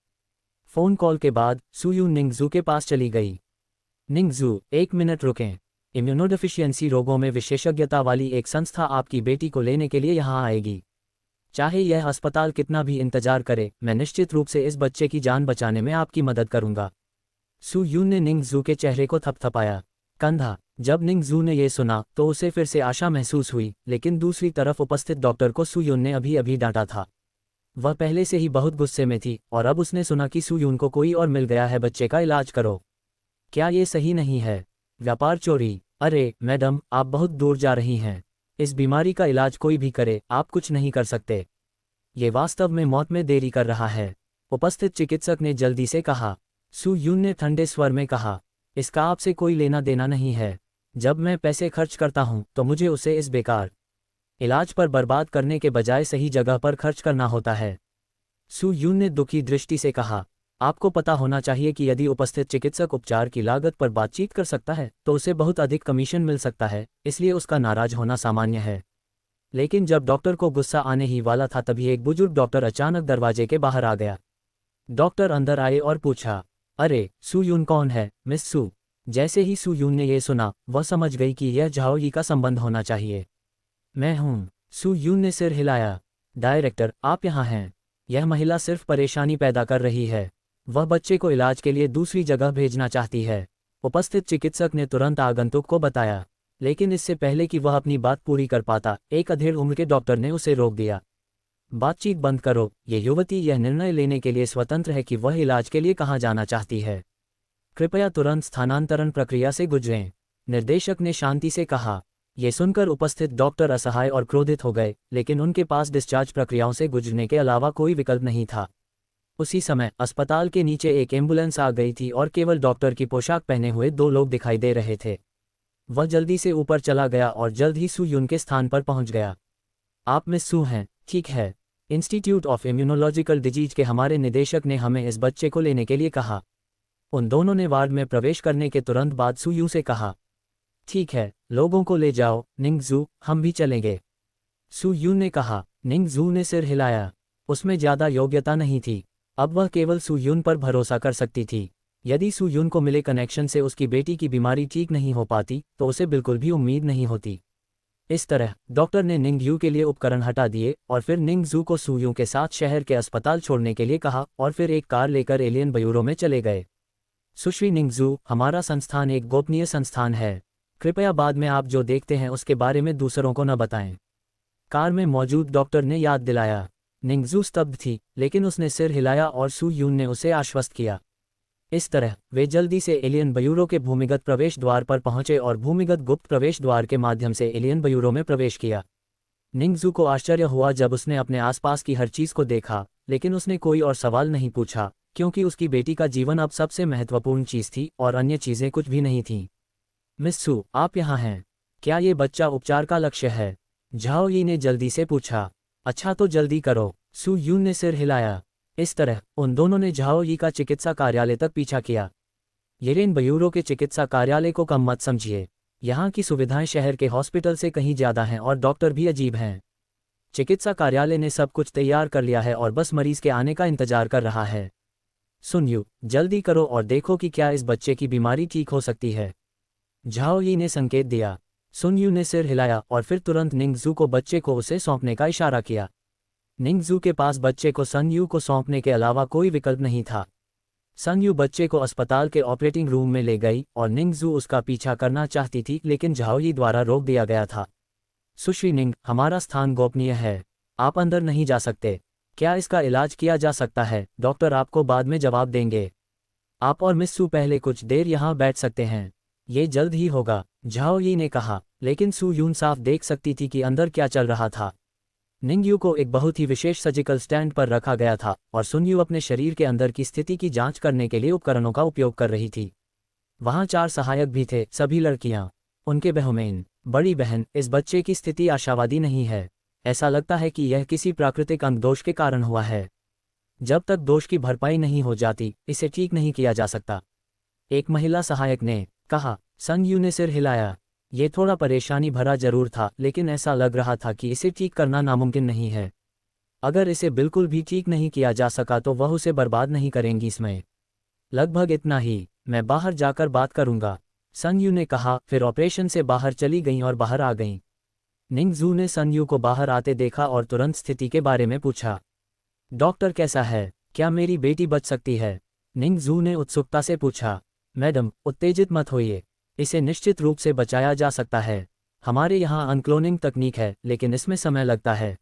फ़ोन कॉल के बाद सू यून निंगजू के पास चली गई। निंगजू, 1 मिनट रुकें। इम्यूनोडेफिशिएंसी रोगों में विशेषज्ञता वाली एक संस्था आपकी बेटी को लेने के लिए यहाँ आएगी। चाहे यह अस्पताल कितना भी इंतजार करे, मैं निश्चित रूप से इस बच्चे की जान बचाने में आपकी मदद करूंगा। सू यून ने निंगजू के चेहरे को थपथपाया। कंधा। जब निंगजू ने यह सुना तो उसे फिर से आशा महसूस हुई, लेकिन दूसरी तरफ उपस्थित डॉक्टर को सू यून ने अभी अभी डांटा था। वह पहले से ही बहुत गुस्से में थी और अब उसने सुना कि सू यून को कोई और मिल गया है। बच्चे का इलाज करो। क्या ये सही नहीं है? व्यापार चोरी। अरे मैडम, आप बहुत दूर जा रही हैं। इस बीमारी का इलाज कोई भी करे, आप कुछ नहीं कर सकते। ये वास्तव में मौत में देरी कर रहा है, उपस्थित चिकित्सक ने जल्दी से कहा। सू यून ने ठंडे स्वर में कहा, इसका आपसे कोई लेना देना नहीं है। जब मैं पैसे खर्च करता हूं तो मुझे उसे इस बेकार इलाज पर बर्बाद करने के बजाय सही जगह पर खर्च करना होता है। सू यून ने दुखी दृष्टि से कहा, आपको पता होना चाहिए कि यदि उपस्थित चिकित्सक उपचार की लागत पर बातचीत कर सकता है तो उसे बहुत अधिक कमीशन मिल सकता है, इसलिए उसका नाराज होना सामान्य है। लेकिन जब डॉक्टर को गुस्सा आने ही वाला था तभी एक बुजुर्ग डॉक्टर अचानक दरवाजे के बाहर आ गया। डॉक्टर अंदर आए और पूछा, अरे सू यून कौन है मिस सू? जैसे ही सू यून ने यह सुना वह समझ गई कि यह झाओ यी का संबंध होना चाहिए। मैं हूँ। सू यून ने सिर हिलाया। डायरेक्टर, आप यहाँ हैं। यह महिला सिर्फ परेशानी पैदा कर रही है। वह बच्चे को इलाज के लिए दूसरी जगह भेजना चाहती है, उपस्थित चिकित्सक ने तुरंत आगंतुक को बताया। लेकिन इससे पहले कि वह अपनी बात पूरी कर पाता, एक अधेड़ उम्र के डॉक्टर ने उसे रोक दिया। बातचीत बंद करो। ये युवती यह निर्णय लेने के लिए स्वतंत्र है कि वह इलाज के लिए कहाँ जाना चाहती है। कृपया तुरंत स्थानांतरण प्रक्रिया से गुजरें, निर्देशक ने शांति से कहा। ये सुनकर उपस्थित डॉक्टर असहाय और क्रोधित हो गए, लेकिन उनके पास डिस्चार्ज प्रक्रियाओं से गुजरने के अलावा कोई विकल्प नहीं था। उसी समय अस्पताल के नीचे एक एम्बुलेंस आ गई थी और केवल डॉक्टर की पोशाक पहने हुए 2 लोग दिखाई दे रहे थे। वह जल्दी से ऊपर चला गया और जल्द ही सू यून के स्थान पर पहुंच गया। आप मिस सू हैं, ठीक है? इंस्टीट्यूट ऑफ इम्यूनोलॉजिकल डिजीज के हमारे निदेशक ने हमें इस बच्चे को लेने के लिए कहा। उन दोनों ने वार्ड में प्रवेश करने के तुरंत बाद सू यून से कहा, ठीक है, लोगों को ले जाओ। निंगजू, हम भी चलेंगे, सू यून ने कहा। निंगजू ने सिर हिलाया। उसमें ज़्यादा योग्यता नहीं थी। अब वह केवल सू यून पर भरोसा कर सकती थी। यदि सू यून को मिले कनेक्शन से उसकी बेटी की बीमारी ठीक नहीं हो पाती तो उसे बिल्कुल भी उम्मीद नहीं होती। इस तरह डॉक्टर ने निंगयू के लिए उपकरण हटा दिए और फिर निंगजू को सू यून के साथ शहर के अस्पताल छोड़ने के लिए कहा और फिर एक कार लेकर एलियन ब्यूरो में चले गए। सुश्री निंगजू, हमारा संस्थान एक गोपनीय संस्थान है। कृपया बाद में आप जो देखते हैं उसके बारे में दूसरों को न बताएं, कार में मौजूद डॉक्टर ने याद दिलाया। निंगजू स्तब्ध थी, लेकिन उसने सिर हिलाया और सू यून ने उसे आश्वस्त किया। इस तरह वे जल्दी से एलियन ब्यूरो के भूमिगत प्रवेश द्वार पर पहुंचे और भूमिगत गुप्त प्रवेश द्वार के माध्यम से एलियन ब्यूरो में प्रवेश किया। निंगजू को आश्चर्य हुआ जब उसने अपने आसपास की हर चीज़ को देखा, लेकिन उसने कोई और सवाल नहीं पूछा, क्योंकि उसकी बेटी का जीवन अब सबसे महत्वपूर्ण चीज़ थी और अन्य चीज़ें कुछ भी नहीं थीं। मिस सू, आप यहाँ हैं। क्या ये बच्चा उपचार का लक्ष्य है? झाओ यी ने जल्दी से पूछा। अच्छा तो जल्दी करो, सू यून ने सिर हिलाया। इस तरह उन दोनों ने झाओ यी का चिकित्सा कार्यालय तक पीछा किया। येरेन बयूरो के चिकित्सा कार्यालय को कम मत समझिए। यहाँ की सुविधाएं शहर के हॉस्पिटल से कहीं ज़्यादा हैं और डॉक्टर भी अजीब हैं। चिकित्सा कार्यालय ने सब कुछ तैयार कर लिया है और बस मरीज के आने का इंतजार कर रहा है। सुन यू, जल्दी करो और देखो कि क्या इस बच्चे की बीमारी ठीक हो सकती है। झाओ यी ने संकेत दिया। सुन यू ने सिर हिलाया और फिर तुरंत निंगजू को बच्चे को उसे सौंपने का इशारा किया। निंगजू के पास बच्चे को सन यू को सौंपने के अलावा कोई विकल्प नहीं था। सन यू बच्चे को अस्पताल के ऑपरेटिंग रूम में ले गई और निंगजू उसका पीछा करना चाहती थी, लेकिन झाओ यी द्वारा रोक दिया गया था। सुश्री निंग, हमारा स्थान गोपनीय है, आप अंदर नहीं जा सकते। क्या इसका इलाज किया जा सकता है? डॉक्टर आपको बाद में जवाब देंगे। आप और मिस सू पहले कुछ देर यहाँ बैठ सकते हैं, ये जल्द ही होगा, झाओ यी ने कहा। लेकिन सू यून साफ देख सकती थी कि अंदर क्या चल रहा था। निंगयू को एक बहुत ही विशेष सर्जिकल स्टैंड पर रखा गया था और सुनयू अपने शरीर के अंदर की स्थिति की जांच करने के लिए उपकरणों का उपयोग कर रही थी। वहां 4 सहायक भी थे, सभी लड़कियां। उनके बहनें। बड़ी बहन, इस बच्चे की स्थिति आशावादी नहीं है। ऐसा लगता है कि यह किसी प्राकृतिक अंग दोष के कारण हुआ है। जब तक दोष की भरपाई नहीं हो जाती, इसे ठीक नहीं किया जा सकता, एक महिला सहायक ने कहा। सन यू ने सिर हिलाया। ये थोड़ा परेशानी भरा जरूर था, लेकिन ऐसा लग रहा था कि इसे ठीक करना नामुमकिन नहीं है। अगर इसे बिल्कुल भी ठीक नहीं किया जा सका तो वह उसे बर्बाद नहीं करेंगी इसमें। लगभग इतना ही, मैं बाहर जाकर बात करूंगा, सन यू ने कहा। फिर ऑपरेशन से बाहर चली गईं और बाहर आ गईं। निंगजू ने सन यू को बाहर आते देखा और तुरंत स्थिति के बारे में पूछा। डॉक्टर कैसा है? क्या मेरी बेटी बच सकती है? निंगजू ने उत्सुकता से पूछा। मैडम, उत्तेजित मत होइए, इसे निश्चित रूप से बचाया जा सकता है। हमारे यहाँ अनक्लोनिंग तकनीक है, लेकिन इसमें समय लगता है।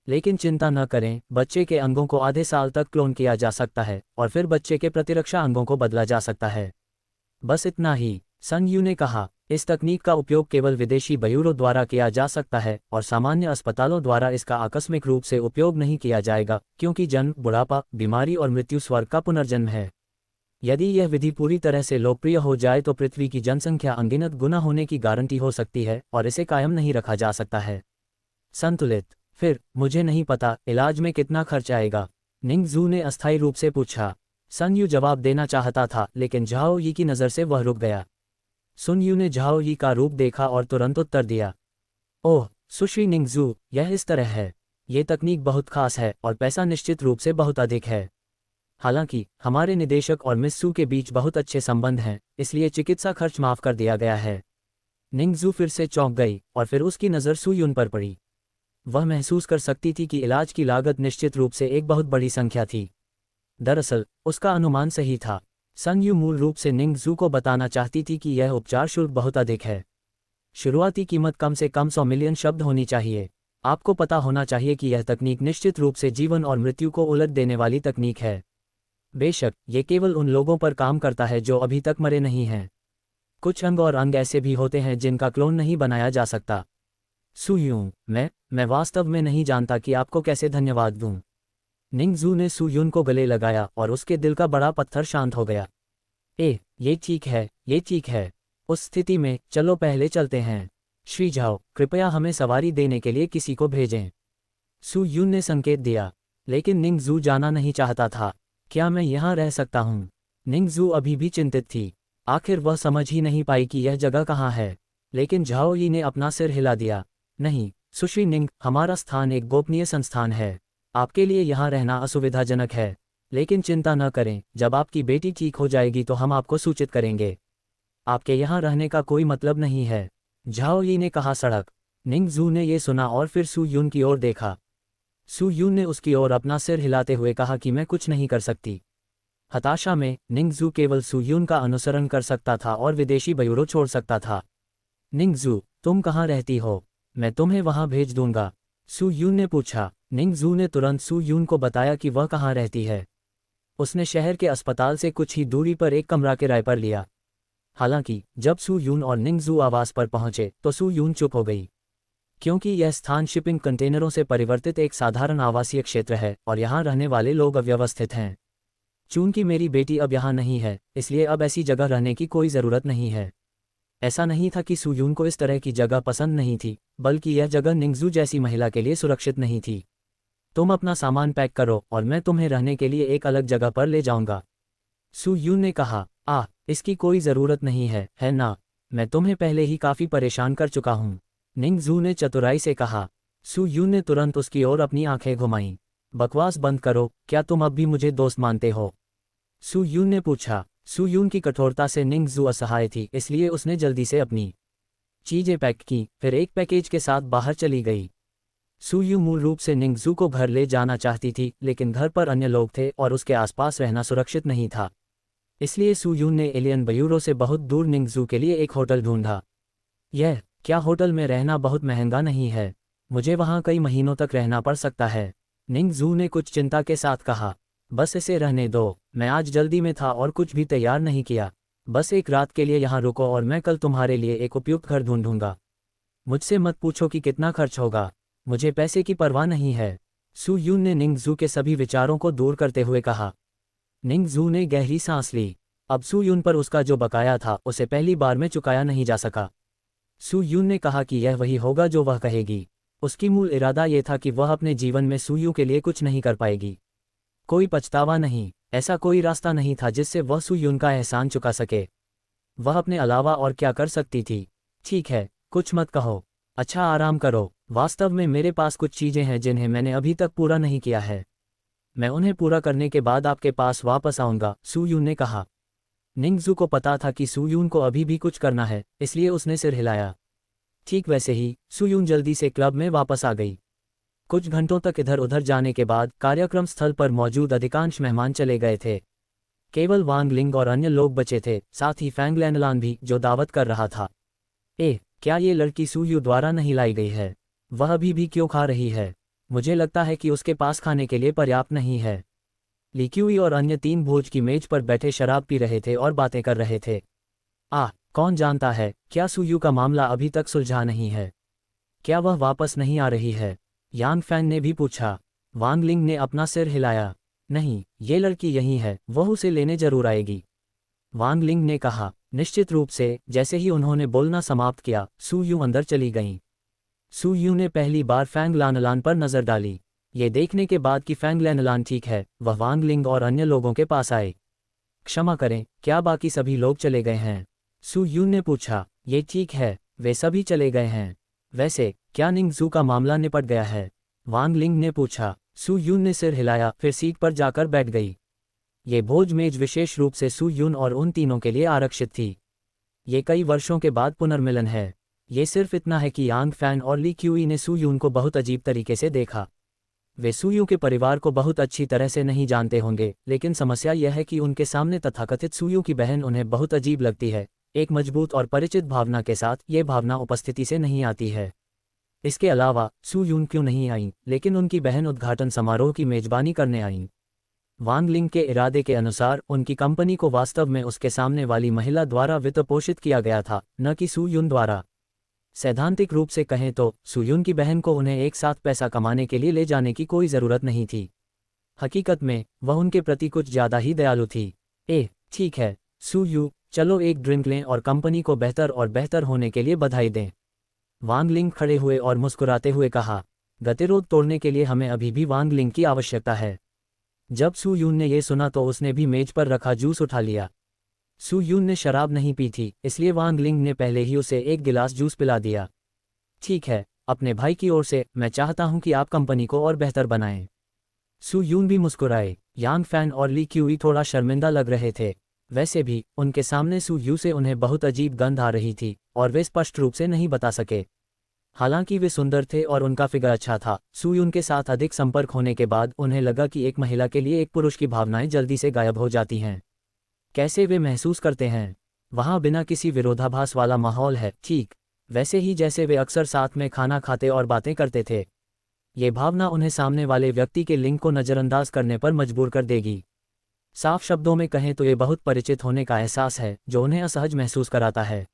लेकिन चिंता न करें, बच्चे के अंगों को आधे साल तक क्लोन किया जा सकता है और फिर बच्चे के प्रतिरक्षा अंगों को बदला जा सकता है। बस इतना ही, सन यू ने कहा। इस तकनीक का उपयोग केवल विदेशी बयूरों द्वारा किया जा सकता है और सामान्य अस्पतालों द्वारा इसका आकस्मिक रूप से उपयोग नहीं किया जाएगा, क्योंकि जन्म, बुढ़ापा, बीमारी और मृत्यु स्वर्ग का पुनर्जन्म है। यदि यह विधि पूरी तरह से लोकप्रिय हो जाए तो पृथ्वी की जनसंख्या अनगिनत गुना होने की गारंटी हो सकती है और इसे कायम नहीं रखा जा सकता है। संतुलित। फिर मुझे नहीं पता इलाज में कितना खर्च आएगा, निंगजू ने अस्थायी रूप से पूछा। सन यू जवाब देना चाहता था, लेकिन झाओ यी की नज़र से वह रुक गया। सुन यू ने झाओ यी का रूप देखा और तुरंत उत्तर दिया। ओह सुश्री निंगजू, यह इस तरह है। ये तकनीक बहुत खास है और पैसा निश्चित रूप से बहुत अधिक है। हालांकि हमारे निदेशक और मिस सू के बीच बहुत अच्छे संबंध हैं, इसलिए चिकित्सा खर्च माफ कर दिया गया है। निंगजू फिर से चौंक गई और फिर उसकी नज़र सू यून पर पड़ी। वह महसूस कर सकती थी कि इलाज की लागत निश्चित रूप से एक बहुत बड़ी संख्या थी। दरअसल उसका अनुमान सही था। सन यू मूल रूप से निंगजू को बताना चाहती थी कि यह उपचार शुल्क बहुत अधिक है। शुरुआती कीमत कम से कम 100 मिलियन शब्द होनी चाहिए। आपको पता होना चाहिए कि यह तकनीक निश्चित रूप से जीवन और मृत्यु को उलट देने वाली तकनीक है। बेशक ये केवल उन लोगों पर काम करता है जो अभी तक मरे नहीं हैं। कुछ अंग और अंग ऐसे भी होते हैं जिनका क्लोन नहीं बनाया जा सकता। सू यून, मैं वास्तव में नहीं जानता कि आपको कैसे धन्यवाद दूं। निंगजू ने सू यून को गले लगाया और उसके दिल का बड़ा पत्थर शांत हो गया। ये ठीक है, ये ठीक है। उस स्थिति में चलो पहले चलते हैं। श्री झाओ, कृपया हमें सवारी देने के लिए किसी को भेजें। सू यून ने संकेत दिया, लेकिन निंगजू जाना नहीं चाहता था। क्या मैं यहाँ रह सकता हूँ? निंगजू अभी भी चिंतित थी। आखिर वह समझ ही नहीं पाई कि यह जगह कहाँ है। लेकिन झाओ यी ने अपना सिर हिला दिया। नहीं सुश्री निंग, हमारा स्थान एक गोपनीय संस्थान है। आपके लिए यहाँ रहना असुविधाजनक है, लेकिन चिंता न करें, जब आपकी बेटी ठीक हो जाएगी तो हम आपको सूचित करेंगे। आपके यहाँ रहने का कोई मतलब नहीं है, झाओ यी ने कहा। सड़क। निंगजू ने ये सुना और फिर सू यून की ओर देखा। सू यून ने उसकी ओर अपना सिर हिलाते हुए कहा कि मैं कुछ नहीं कर सकती। हताशा में निंगजू केवल सू यून का अनुसरण कर सकता था और विदेशी बयूरो छोड़ सकता था। निंगजू, तुम कहाँ रहती हो? मैं तुम्हें वहाँ भेज दूंगा, सू यून ने पूछा। निंगजू ने तुरंत सू यून को बताया कि वह कहाँ रहती है। उसने शहर के अस्पताल से कुछ ही दूरी पर एक कमरा किराए पर लिया। हालांकि जब सू यून और निंगजू आवास पर पहुंचे तो सू यून चुप हो गई, क्योंकि यह स्थान शिपिंग कंटेनरों से परिवर्तित एक साधारण आवासीय क्षेत्र है और यहाँ रहने वाले लोग अव्यवस्थित हैं। चूंकि मेरी बेटी अब यहाँ नहीं है, इसलिए अब ऐसी जगह रहने की कोई ज़रूरत नहीं है। ऐसा नहीं था कि सुयून को इस तरह की जगह पसंद नहीं थी, बल्कि यह जगह निंगजू जैसी महिला के लिए सुरक्षित नहीं थी। तुम अपना सामान पैक करो और मैं तुम्हें रहने के लिए एक अलग जगह पर ले जाऊंगा। सुयून ने कहा, इसकी कोई ज़रूरत नहीं है ना? मैं तुम्हें पहले ही काफ़ी परेशान कर चुका हूँ। निंगजू ने चतुराई से कहा। सुयून ने तुरंत उसकी ओर अपनी आंखें घुमाईं। बकवास बंद करो, क्या तुम अब भी मुझे दोस्त मानते हो? सुयून ने पूछा। सुयून की कठोरता से निंगजू असहाय थी, इसलिए उसने जल्दी से अपनी चीजें पैक की, फिर एक पैकेज के साथ बाहर चली गई। सुयू मूल रूप से निंगजू को घर ले जाना चाहती थी, लेकिन घर पर अन्य लोग थे और उसके आसपास रहना सुरक्षित नहीं था। इसलिए सुयून ने एलियन ब्यूरो से बहुत दूर निंगजू के लिए एक होटल ढूंढा। क्या होटल में रहना बहुत महंगा नहीं है? मुझे वहाँ कई महीनों तक रहना पड़ सकता है। निंगजू ने कुछ चिंता के साथ कहा। बस इसे रहने दो, मैं आज जल्दी में था और कुछ भी तैयार नहीं किया। बस एक रात के लिए यहाँ रुको और मैं कल तुम्हारे लिए एक उपयुक्त घर ढूंढूंगा। मुझसे मत पूछो कि कितना खर्च होगा, मुझे पैसे की परवाह नहीं है। सुयून ने निंगजू के सभी विचारों को दूर करते हुए कहा। निंगजू ने गहरी सांस ली। अब सुयून पर उसका जो बकाया था उसे पहली बार में चुकाया नहीं जा सका। सुयून ने कहा कि यह वही होगा जो वह कहेगी। उसकी मूल इरादा यह था कि वह अपने जीवन में सुयू के लिए कुछ नहीं कर पाएगी। कोई पछतावा नहीं, ऐसा कोई रास्ता नहीं था जिससे वह सुयून का एहसान चुका सके। वह अपने अलावा और क्या कर सकती थी? ठीक है, कुछ मत कहो। अच्छा, आराम करो। वास्तव में मेरे पास कुछ चीज़ें हैं जिन्हें मैंने अभी तक पूरा नहीं किया है। मैं उन्हें पूरा करने के बाद आपके पास वापस आऊँगा, सुयून ने कहा। निंगजू को पता था कि सुयून को अभी भी कुछ करना है, इसलिए उसने सिर हिलाया। ठीक वैसे ही सुयून जल्दी से क्लब में वापस आ गई। कुछ घंटों तक इधर उधर जाने के बाद कार्यक्रम स्थल पर मौजूद अधिकांश मेहमान चले गए थे। केवल वांग लिंग और अन्य लोग बचे थे, साथ ही फैंग लैनलान भी, जो दावत कर रहा था। क्या ये लड़की सुयू द्वारा नहीं लाई गई है? वह अभी भी क्यों खा रही है? मुझे लगता है कि उसके पास खाने के लिए पर्याप्त नहीं है। लिक्यूई और अन्य 3 भोज की मेज पर बैठे शराब पी रहे थे और बातें कर रहे थे। कौन जानता है, क्या सुयू का मामला अभी तक सुलझा नहीं है? क्या वह वापस नहीं आ रही है? यांग फैन ने भी पूछा। वांग लिंग ने अपना सिर हिलाया। नहीं, ये लड़की यहीं है, वह उसे लेने जरूर आएगी। वांग लिंग ने कहा। निश्चित रूप से। जैसे ही उन्होंने बोलना समाप्त किया, सुयू अंदर चली गईं। सुयू ने पहली बार फैंग लानलान पर नजर डाली। ये देखने के बाद कि फैंग लानलान ठीक है, वह वांग लिंग और अन्य लोगों के पास आए। क्षमा करें, क्या बाकी सभी लोग चले गए हैं? सुयू ने पूछा। ये ठीक है, वे सभी चले गए हैं। वैसे क्या निंगजू का मामला निपट गया है? वांग लिंग ने पूछा। सुयून ने सिर हिलाया, फिर सीट पर जाकर बैठ गई। ये भोज मेज विशेष रूप से सुयून और उन तीनों के लिए आरक्षित थी। ये कई वर्षों के बाद पुनर्मिलन है। ये सिर्फ इतना है कि यांग फैन और ली क्यूई ने सुयून को बहुत अजीब तरीके से देखा। वे सुयू के परिवार को बहुत अच्छी तरह से नहीं जानते होंगे, लेकिन समस्या यह है कि उनके सामने तथाकथित सुयू की बहन उन्हें बहुत अजीब लगती है। एक मजबूत और परिचित भावना के साथ ये भावना उपस्थिति से नहीं आती है। इसके अलावा सुयून क्यों नहीं आई, लेकिन उनकी बहन उद्घाटन समारोह की मेजबानी करने आईं। वांग लिंग के इरादे के अनुसार उनकी कंपनी को वास्तव में उसके सामने वाली महिला द्वारा वित्त पोषित किया गया था, न कि सुयून द्वारा। सैद्धांतिक रूप से कहें तो सुयून की बहन को उन्हें एक साथ पैसा कमाने के लिए ले जाने की कोई ज़रूरत नहीं थी। हकीकत में वह उनके प्रति कुछ ज़्यादा ही दयालु थी। ठीक है सुयू, चलो एक ड्रिंक लें और कंपनी को बेहतर और बेहतर होने के लिए बधाई दें। वांग लिंग खड़े हुए और मुस्कुराते हुए कहा। गतिरोध तोड़ने के लिए हमें अभी भी वांग लिंग की आवश्यकता है। जब सुयून ने यह सुना तो उसने भी मेज पर रखा जूस उठा लिया। सुयून ने शराब नहीं पी थी, इसलिए वांग लिंग ने पहले ही उसे एक गिलास जूस पिला दिया। ठीक है, अपने भाई की ओर से मैं चाहता हूं कि आप कंपनी को और बेहतर बनाएं। सुयून भी मुस्कुराए। यांग फैन और ली क्यूई थोड़ा शर्मिंदा लग रहे थे। वैसे भी उनके सामने सुयू से उन्हें बहुत अजीब गंध आ रही थी और वे स्पष्ट रूप से नहीं बता सके। हालांकि वे सुंदर थे और उनका फिगर अच्छा था, सुयून के साथ अधिक संपर्क होने के बाद उन्हें लगा कि एक महिला के लिए एक पुरुष की भावनाएं जल्दी से गायब हो जाती हैं। कैसे वे महसूस करते हैं? वहाँ बिना किसी विरोधाभास वाला माहौल है, ठीक वैसे ही जैसे वे अक्सर साथ में खाना खाते और बातें करते थे। ये भावना उन्हें सामने वाले व्यक्ति के लिंग को नज़रअंदाज करने पर मजबूर कर देगी। साफ शब्दों में कहें तो ये बहुत परिचित होने का एहसास है जो उन्हें असहज महसूस कराता है।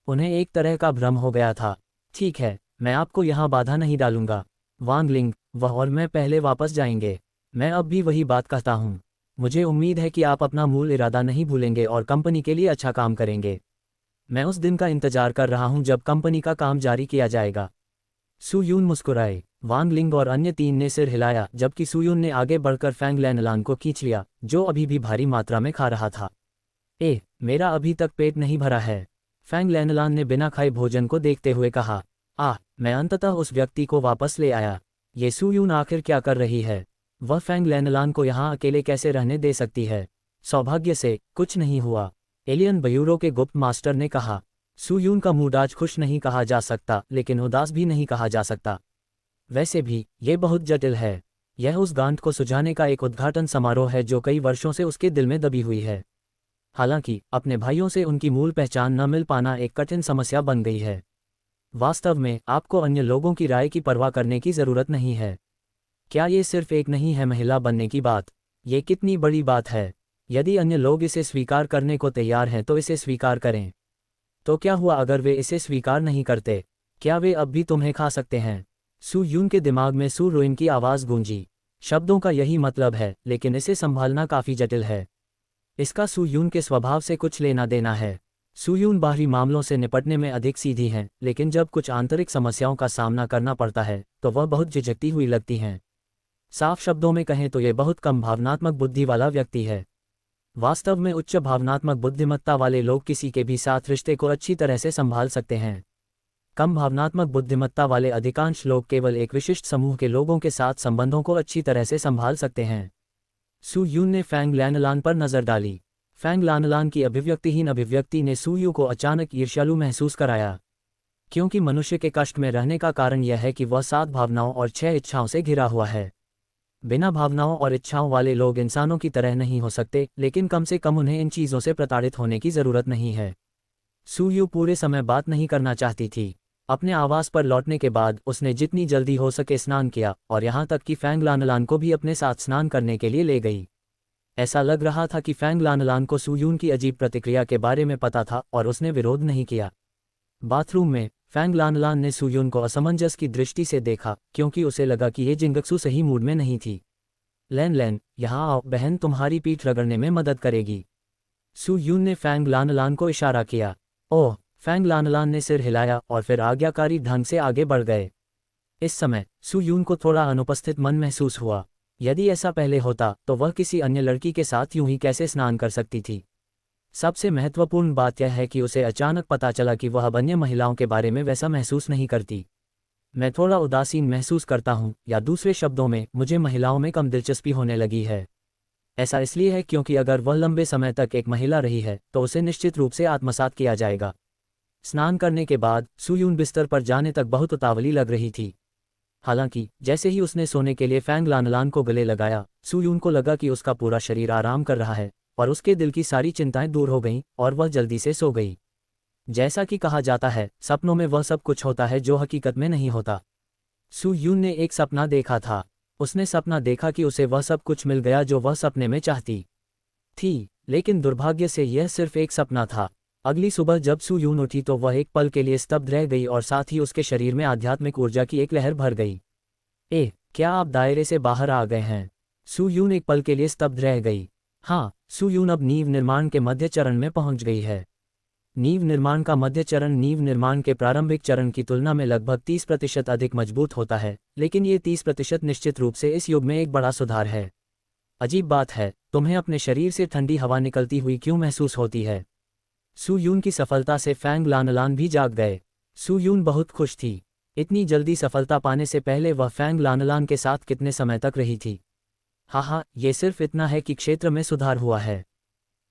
उन्हें एक तरह का भ्रम हो गया था। ठीक है, मैं आपको यहाँ बाधा नहीं डालूंगा। वांग लिंग, वह और मैं पहले वापस जाएंगे। मैं अब भी वही बात कहता हूँ। मुझे उम्मीद है कि आप अपना मूल इरादा नहीं भूलेंगे और कंपनी के लिए अच्छा काम करेंगे। मैं उस दिन का इंतजार कर रहा हूं जब कंपनी का काम जारी किया जाएगा। सू यून मुस्कुराए। वांग लिंग और अन्य 3 ने सिर हिलाया जबकि सू यून ने आगे बढ़कर फैंग लैनलान को खींच लिया, जो अभी भी भारी मात्रा में खा रहा था। मेरा अभी तक पेट नहीं भरा है, फैंग लैनलान ने बिना खाए भोजन को देखते हुए कहा। मैं अंततः उस व्यक्ति को वापस ले आया। ये सू यून आखिर क्या कर रही है? वह फैंग लैनलान को यहाँ अकेले कैसे रहने दे सकती है? सौभाग्य से कुछ नहीं हुआ, एलियन ब्यूरो के गुप्त मास्टर ने कहा। सू यून का मूड आज खुश नहीं कहा जा सकता, लेकिन उदास भी नहीं कहा जा सकता। वैसे भी ये बहुत जटिल है। यह उस गांठ को सुझाने का एक उद्घाटन समारोह है जो कई वर्षों से उसके दिल में दबी हुई है। हालांकि अपने भाइयों से उनकी मूल पहचान न मिल पाना एक कठिन समस्या बन गई है। वास्तव में आपको अन्य लोगों की राय की परवाह करने की ज़रूरत नहीं है। क्या ये सिर्फ एक नहीं है महिला बनने की बात? ये कितनी बड़ी बात है। यदि अन्य लोग इसे स्वीकार करने को तैयार हैं तो इसे स्वीकार करें। तो क्या हुआ अगर वे इसे स्वीकार नहीं करते? क्या वे अब भी तुम्हें खा सकते हैं? सू यून के दिमाग में सू रोइन की आवाज़ गूंजी। शब्दों का यही मतलब है, लेकिन इसे संभालना काफ़ी जटिल है। इसका सू यून के स्वभाव से कुछ लेना देना है। सू यून बाहरी मामलों से निपटने में अधिक सीधी हैं, लेकिन जब कुछ आंतरिक समस्याओं का सामना करना पड़ता है तो वह बहुत झिझकती हुई लगती हैं। साफ शब्दों में कहें तो ये बहुत कम भावनात्मक बुद्धि वाला व्यक्ति है। वास्तव में उच्च भावनात्मक बुद्धिमत्ता वाले लोग किसी के भी साथ रिश्ते को अच्छी तरह से संभाल सकते हैं। कम भावनात्मक बुद्धिमत्ता वाले अधिकांश लोग केवल एक विशिष्ट समूह के लोगों के साथ संबंधों को अच्छी तरह से संभाल सकते हैं। सू यून ने फैंग लैनलान पर नज़र डाली। फैंग लैनलान की अभिव्यक्तिहीन अभिव्यक्ति ने सू यू को अचानक ईर्ष्यालु महसूस कराया, क्योंकि मनुष्य के कष्ट में रहने का कारण यह है कि वह 7 भावनाओं और 6 इच्छाओं से घिरा हुआ है। बिना भावनाओं और इच्छाओं वाले लोग इंसानों की तरह नहीं हो सकते, लेकिन कम से कम उन्हें इन चीज़ों से प्रताड़ित होने की ज़रूरत नहीं है। सू यू पूरे समय बात नहीं करना चाहती थी। अपने आवास पर लौटने के बाद उसने जितनी जल्दी हो सके स्नान किया और यहाँ तक कि फैंग लानलान को भी अपने साथ स्नान करने के लिए ले गई। ऐसा लग रहा था कि फैंग लानलान को सू यून की अजीब प्रतिक्रिया के बारे में पता था और उसने विरोध नहीं किया। बाथरूम में फैंग लानलान ने सू यून को असमंजस की दृष्टि से देखा, क्योंकि उसे लगा कि ये जिंगक्सू सही मूड में नहीं थी। लैन, यहाँ आओ, बहन तुम्हारी पीठ रगड़ने में मदद करेगी। सू यून ने फैंग लानलान को इशारा किया। ओह, फैंग लानलान ने सिर हिलाया और फिर आज्ञाकारी ढंग से आगे बढ़ गए। इस समय सू यून को थोड़ा अनुपस्थित मन महसूस हुआ। यदि ऐसा पहले होता तो वह किसी अन्य लड़की के साथ यूं ही कैसे स्नान कर सकती थी? सबसे महत्वपूर्ण बात यह है कि उसे अचानक पता चला कि वह अब अन्य महिलाओं के बारे में वैसा महसूस नहीं करती। मैं थोड़ा उदासीन महसूस करता हूँ, या दूसरे शब्दों में मुझे महिलाओं में कम दिलचस्पी होने लगी है। ऐसा इसलिए है क्योंकि अगर वह लंबे समय तक एक महिला रही है तो उसे निश्चित रूप से आत्मसात किया जाएगा। स्नान करने के बाद सू यून बिस्तर पर जाने तक बहुत उतावली लग रही थी। हालांकि जैसे ही उसने सोने के लिए फैंग लानलान को गले लगाया, सू यून को लगा कि उसका पूरा शरीर आराम कर रहा है और उसके दिल की सारी चिंताएं दूर हो गईं और वह जल्दी से सो गई। जैसा कि कहा जाता है, सपनों में वह सब कुछ होता है जो हकीकत में नहीं होता। सू यून ने एक सपना देखा था। उसने सपना देखा कि उसे वह सब कुछ मिल गया जो वह सपने में चाहती थी, लेकिन दुर्भाग्य से यह सिर्फ एक सपना था। अगली सुबह जब सू यून उठी तो वह एक पल के लिए स्तब्ध रह गई और साथ ही उसके शरीर में आध्यात्मिक ऊर्जा की एक लहर भर गई। क्या आप दायरे से बाहर आ गए हैं? सू यून एक पल के लिए स्तब्ध रह गई। हाँ, सू यून अब नींव निर्माण के मध्य चरण में पहुंच गई है। नींव निर्माण का मध्य चरण नींव निर्माण के प्रारंभिक चरण की तुलना में लगभग 30% अधिक मजबूत होता है, लेकिन ये 30% निश्चित रूप से इस युग में एक बड़ा सुधार है। अजीब बात है, तुम्हें अपने शरीर से ठंडी हवा निकलती हुई क्यों महसूस होती है? सू यून की सफलता से फैंग लानलान भी जाग गए। सू यून बहुत खुश थी। इतनी जल्दी सफलता पाने से पहले वह फैंग लानलान के साथ कितने समय तक रही थी? हाँ, ये सिर्फ इतना है कि क्षेत्र में सुधार हुआ है।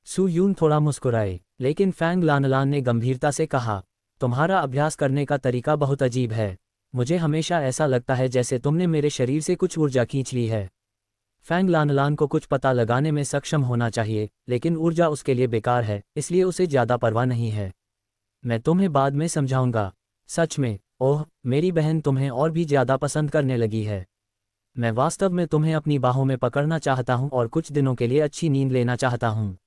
सू यून थोड़ा मुस्कुराए, लेकिन फैंग लानलान ने गंभीरता से कहा, तुम्हारा अभ्यास करने का तरीका बहुत अजीब है। मुझे हमेशा ऐसा लगता है जैसे तुमने मेरे शरीर से कुछ ऊर्जा खींच ली है। फैंग लानलान को कुछ पता लगाने में सक्षम होना चाहिए, लेकिन ऊर्जा उसके लिए बेकार है, इसलिए उसे ज़्यादा परवाह नहीं है। मैं तुम्हें बाद में समझाऊंगा। सच में? ओह, मेरी बहन तुम्हें और भी ज़्यादा पसंद करने लगी है। मैं वास्तव में तुम्हें अपनी बाहों में पकड़ना चाहता हूँ और कुछ दिनों के लिए अच्छी नींद लेना चाहता हूँ।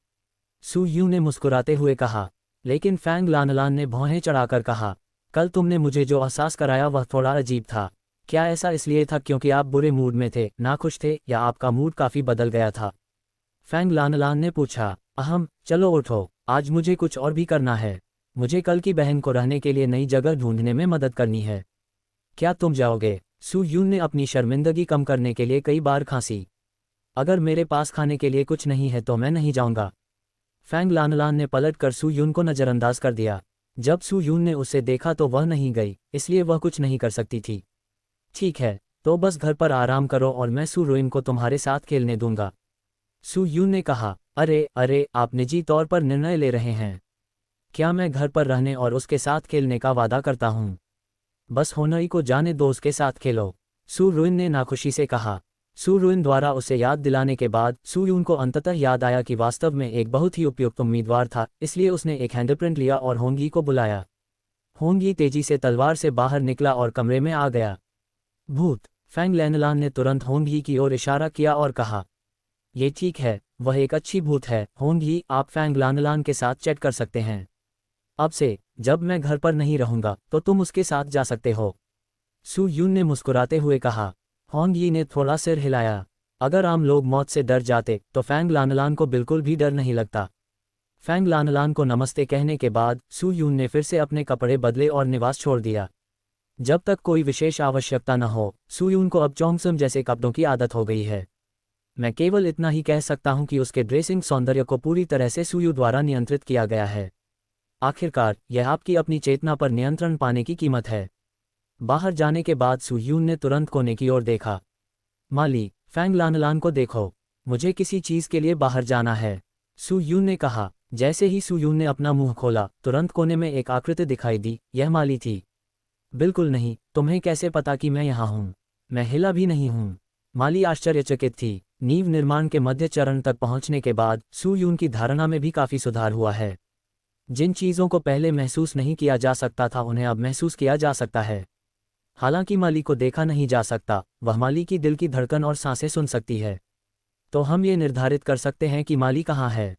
सू यू ने मुस्कुराते हुए कहा, लेकिन फैंग लानलान ने भौहें चढ़ाकर कहा, कल तुमने मुझे जो एहसास कराया वह थोड़ा अजीब था। क्या ऐसा इसलिए था क्योंकि आप बुरे मूड में थे, नाखुश थे, या आपका मूड काफ़ी बदल गया था? फैंग लानलान ने पूछा। चलो उठो, आज मुझे कुछ और भी करना है। मुझे कल की बहन को रहने के लिए नई जगह ढूंढने में मदद करनी है। क्या तुम जाओगे? सू यून ने अपनी शर्मिंदगी कम करने के लिए कई बार खांसी। अगर मेरे पास खाने के लिए कुछ नहीं है तो मैं नहीं जाऊंगा। फैंग लानलान ने पलटकर सू यून को नज़रअंदाज कर दिया। जब सू यून ने उसे देखा तो वह नहीं गई, इसलिए वह कुछ नहीं कर सकती थी। ठीक है, तो बस घर पर आराम करो और मैं सू रुइन को तुम्हारे साथ खेलने दूंगा। सू यून ने कहा, अरे अरे, आप निजी तौर पर निर्णय ले रहे हैं। क्या मैं घर पर रहने और उसके साथ खेलने का वादा करता हूँ? बस होनई को जाने दो, उसके साथ खेलो। सू रुइन ने नाखुशी से कहा। सू रुइन द्वारा उसे याद दिलाने के बाद सू यून को अंततः याद आया कि वास्तव में एक बहुत ही उपयुक्त उम्मीदवार था, इसलिए उसने एक हैंडप्रिंट लिया और होंगी को बुलाया। होंगी तेजी से तलवार से बाहर निकला और कमरे में आ गया। भूत! फैंग लैनलान ने तुरंत होंगी की ओर इशारा किया और कहा, ये ठीक है, वह एक अच्छी भूत है। होंगी, आप फैंग लानलान के साथ चैट कर सकते हैं। अब से जब मैं घर पर नहीं रहूंगा तो तुम उसके साथ जा सकते हो। सू यून ने मुस्कुराते हुए कहा। होंगी ने थोड़ा सिर हिलाया। अगर आम लोग मौत से डर जाते तो फैंग लानलान को बिल्कुल भी डर नहीं लगता। फैंग लानलान को नमस्ते कहने के बाद सू यून ने फिर से अपने कपड़े बदले और निवास छोड़ दिया। जब तक कोई विशेष आवश्यकता न हो, सू यून को अब चोंगसम जैसे कपड़ों की आदत हो गई है। मैं केवल इतना ही कह सकता हूं कि उसके ड्रेसिंग सौंदर्य को पूरी तरह से सूयू द्वारा नियंत्रित किया गया है। आखिरकार यह आपकी अपनी चेतना पर नियंत्रण पाने की कीमत है। बाहर जाने के बाद सू यून ने तुरंत कोने की ओर देखा। माली, फैंग लानलान को देखो, मुझे किसी चीज के लिए बाहर जाना है। सू यून ने कहा। जैसे ही सू यून ने अपना मुंह खोला, तुरंत कोने में एक आकृति दिखाई दी। यह माली थी। बिल्कुल नहीं, तुम्हें कैसे पता कि मैं यहाँ हूँ? मैं हिला भी नहीं हूँ। माली आश्चर्यचकित थी। नींव निर्माण के मध्य चरण तक पहुंचने के बाद सू यून की धारणा में भी काफी सुधार हुआ है। जिन चीजों को पहले महसूस नहीं किया जा सकता था उन्हें अब महसूस किया जा सकता है। हालांकि माली को देखा नहीं जा सकता, वह माली की दिल की धड़कन और सांसें सुन सकती है। तो हम ये निर्धारित कर सकते हैं कि माली कहाँ है।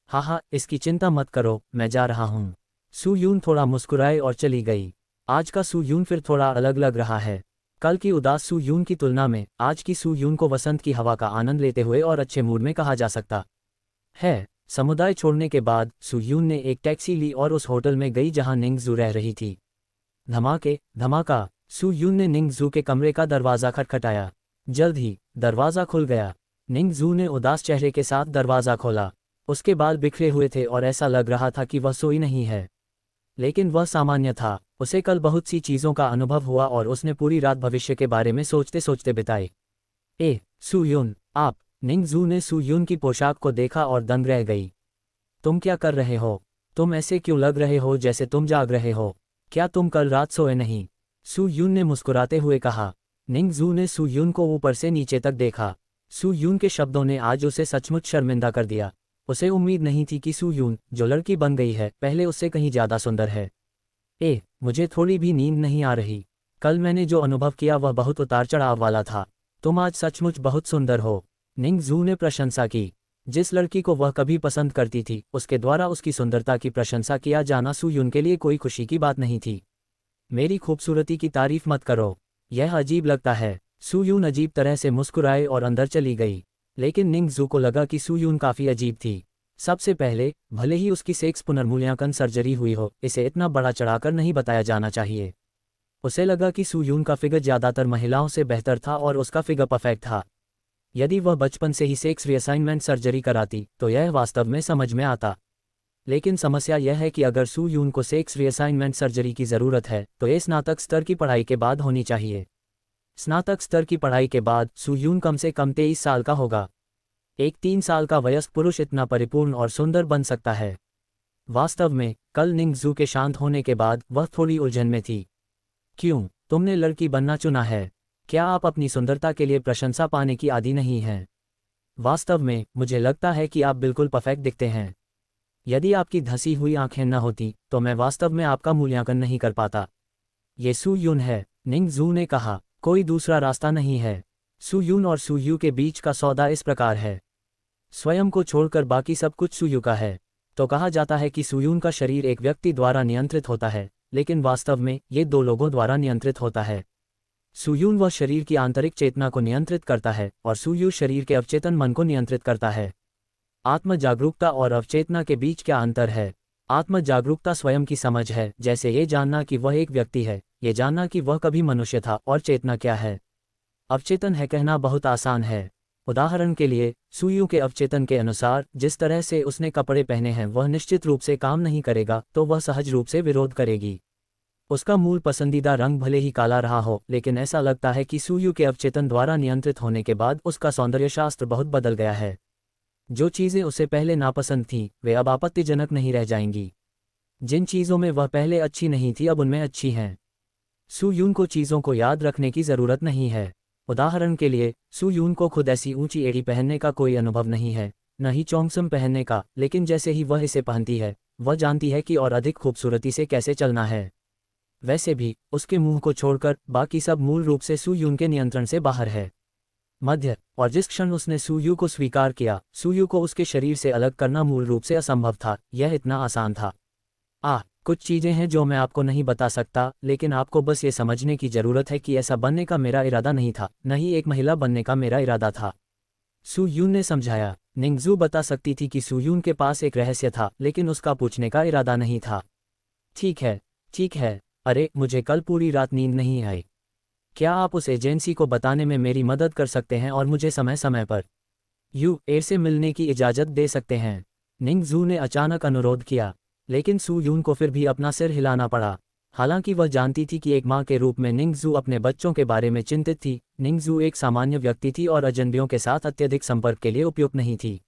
हाँ, इसकी चिंता मत करो, मैं जा रहा हूँ। सू यून थोड़ा मुस्कुराए और चली गई। आज का सू यून फिर थोड़ा अलग लग रहा है। कल की उदास सू यून की तुलना में आज की सू यून को वसंत की हवा का आनंद लेते हुए और अच्छे मूड में कहा जा सकता है। समुदाय छोड़ने के बाद सू यून ने एक टैक्सी ली और उस होटल में गई जहां निंग जू रह रही थी। धमाका! सू यून ने निंग जू के कमरे का दरवाज़ा खटखटाया। जल्द ही दरवाज़ा खुल गया। निंग जू ने उदास चेहरे के साथ दरवाज़ा खोला। उसके बाल बिखरे हुए थे और ऐसा लग रहा था कि वह सोई नहीं है। लेकिन वह सामान्य था। उसे कल बहुत सी चीज़ों का अनुभव हुआ और उसने पूरी रात भविष्य के बारे में सोचते सोचते बिताई। सू यून, आप! निंग जू ने सू यून की पोशाक को देखा और दंग रह गई। तुम क्या कर रहे हो? तुम ऐसे क्यों लग रहे हो जैसे तुम जाग रहे हो? क्या तुम कल रात सोए नहीं? सू यून ने मुस्कुराते हुए कहा। निंग जू ने सू यून को ऊपर से नीचे तक देखा। सू यून के शब्दों ने आज उसे सचमुच शर्मिंदा कर दिया। उसे उम्मीद नहीं थी कि सू यून, जो लड़की बन गई है, पहले उससे कहीं ज़्यादा सुंदर है। मुझे थोड़ी भी नींद नहीं आ रही। कल मैंने जो अनुभव किया वह बहुत उतार चढ़ाव वाला था। तुम आज सचमुच बहुत सुंदर हो। निंग जू ने प्रशंसा की। जिस लड़की को वह कभी पसंद करती थी, उसके द्वारा उसकी सुंदरता की प्रशंसा किया जाना सू यून के लिए कोई खुशी की बात नहीं थी। मेरी खूबसूरती की तारीफ मत करो, यह अजीब लगता है। सू यून अजीब तरह से मुस्कुराए और अंदर चली गई। लेकिन निंग जू को लगा कि सू यून काफ़ी अजीब थी। सबसे पहले, भले ही उसकी सेक्स पुनर्मूल्यांकन सर्जरी हुई हो, इसे इतना बड़ा चढ़ाकर नहीं बताया जाना चाहिए। उसे लगा कि सू यून का फिगर ज़्यादातर महिलाओं से बेहतर था और उसका फिगर परफेक्ट था। यदि वह बचपन से ही सेक्स रीअसाइनमेंट सर्जरी कराती तो यह वास्तव में समझ में आता। लेकिन समस्या यह है कि अगर सू यून को सेक्स रीअसाइनमेंट सर्जरी की ज़रूरत है तो ये स्नातक स्तर की पढ़ाई के बाद होनी चाहिए। स्नातक स्तर की पढ़ाई के बाद सू यून कम से कम 23 साल का होगा। एक 3 साल का वयस्क पुरुष इतना परिपूर्ण और सुंदर बन सकता है। वास्तव में कल निंग जू के शांत होने के बाद वह थोड़ी उलझन में थी। क्यों तुमने लड़की बनना चुना है? क्या आप अपनी सुंदरता के लिए प्रशंसा पाने की आदी नहीं हैं? वास्तव में मुझे लगता है कि आप बिल्कुल परफेक्ट दिखते हैं। यदि आपकी धंसी हुई आंखें न होती तो मैं वास्तव में आपका मूल्यांकन नहीं कर पाता। ये सू यून है, निंग जू ने कहा। कोई दूसरा रास्ता नहीं है। सू यून और सू यू के बीच का सौदा इस प्रकार है। स्वयं को छोड़कर बाकी सब कुछ सू यू का है। तो कहा जाता है कि सू यून का शरीर एक व्यक्ति द्वारा नियंत्रित होता है, लेकिन वास्तव में ये 2 लोगों द्वारा नियंत्रित होता है। सू यून वह शरीर की आंतरिक चेतना को नियंत्रित करता है और सू यू शरीर के अवचेतन मन को नियंत्रित करता है। आत्म जागरूकता और अवचेतना के बीच क्या अंतर है? आत्म जागरूकता स्वयं की समझ है, जैसे ये जानना कि वह एक व्यक्ति है, ये जानना कि वह कभी मनुष्य था, और चेतना क्या है। अवचेतन है कहना बहुत आसान है। उदाहरण के लिए, सुयू के अवचेतन के अनुसार जिस तरह से उसने कपड़े पहने हैं वह निश्चित रूप से काम नहीं करेगा, तो वह सहज रूप से विरोध करेगी। उसका मूल पसंदीदा रंग भले ही काला रहा हो, लेकिन ऐसा लगता है कि सुयू के अवचेतन द्वारा नियंत्रित होने के बाद उसका सौंदर्यशास्त्र बहुत बदल गया है। जो चीज़ें उसे पहले नापसंद थीं, वे अब आपत्तिजनक नहीं रह जाएंगी। जिन चीज़ों में वह पहले अच्छी नहीं थी अब उनमें अच्छी हैं। सुयून को चीज़ों को याद रखने की ज़रूरत नहीं है। उदाहरण के लिए, सुयून को खुद ऐसी ऊंची एड़ी पहनने का कोई अनुभव नहीं है, न ही चोंगसम पहनने का, लेकिन जैसे ही वह इसे पहनती है, वह जानती है कि और अधिक खूबसूरती से कैसे चलना है। वैसे भी, उसके मुंह को छोड़कर बाकी सब मूल रूप से सुयून के नियंत्रण से बाहर है। मध्य, और जिस क्षण उसने सुयू को स्वीकार किया, सुयू को उसके शरीर से अलग करना मूल रूप से असंभव था। यह इतना आसान था। कुछ चीज़ें हैं जो मैं आपको नहीं बता सकता, लेकिन आपको बस ये समझने की ज़रूरत है कि ऐसा बनने का मेरा इरादा नहीं था, न ही एक महिला बनने का मेरा इरादा था। सुयून ने समझाया। निंगजू बता सकती थी कि सुयून के पास एक रहस्य था, लेकिन उसका पूछने का इरादा नहीं था। ठीक है, ठीक है। अरे, मुझे कल पूरी रात नींद नहीं आई। क्या आप उस एजेंसी को बताने में मेरी मदद कर सकते हैं और मुझे समय समय पर एयर से मिलने की इजाज़त दे सकते हैं? निंगजू ने अचानक अनुरोध किया, लेकिन सुयून को फिर भी अपना सिर हिलाना पड़ा। हालांकि वह जानती थी कि एक माँ के रूप में निंगजू अपने बच्चों के बारे में चिंतित थी। निंगजू एक सामान्य व्यक्ति थी और अजनबियों के साथ अत्यधिक संपर्क के लिए उपयुक्त नहीं थी।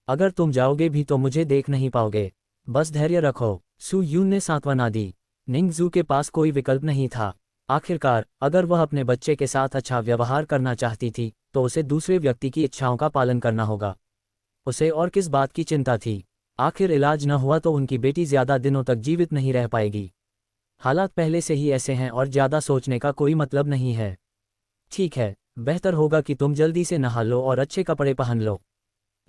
अगर तुम जाओगे भी तो मुझे देख नहीं पाओगे। बस धैर्य रखो, सुयून ने सांत्वना दी। निंगजू के पास कोई विकल्प नहीं था। आखिरकार, अगर वह अपने बच्चे के साथ अच्छा व्यवहार करना चाहती थी, तो उसे दूसरे व्यक्ति की इच्छाओं का पालन करना होगा। उसे और किस बात की चिंता थी? आखिर इलाज न हुआ तो उनकी बेटी ज़्यादा दिनों तक जीवित नहीं रह पाएगी। हालात पहले से ही ऐसे हैं और ज़्यादा सोचने का कोई मतलब नहीं है। ठीक है, बेहतर होगा कि तुम जल्दी से नहा लो और अच्छे कपड़े पहन लो।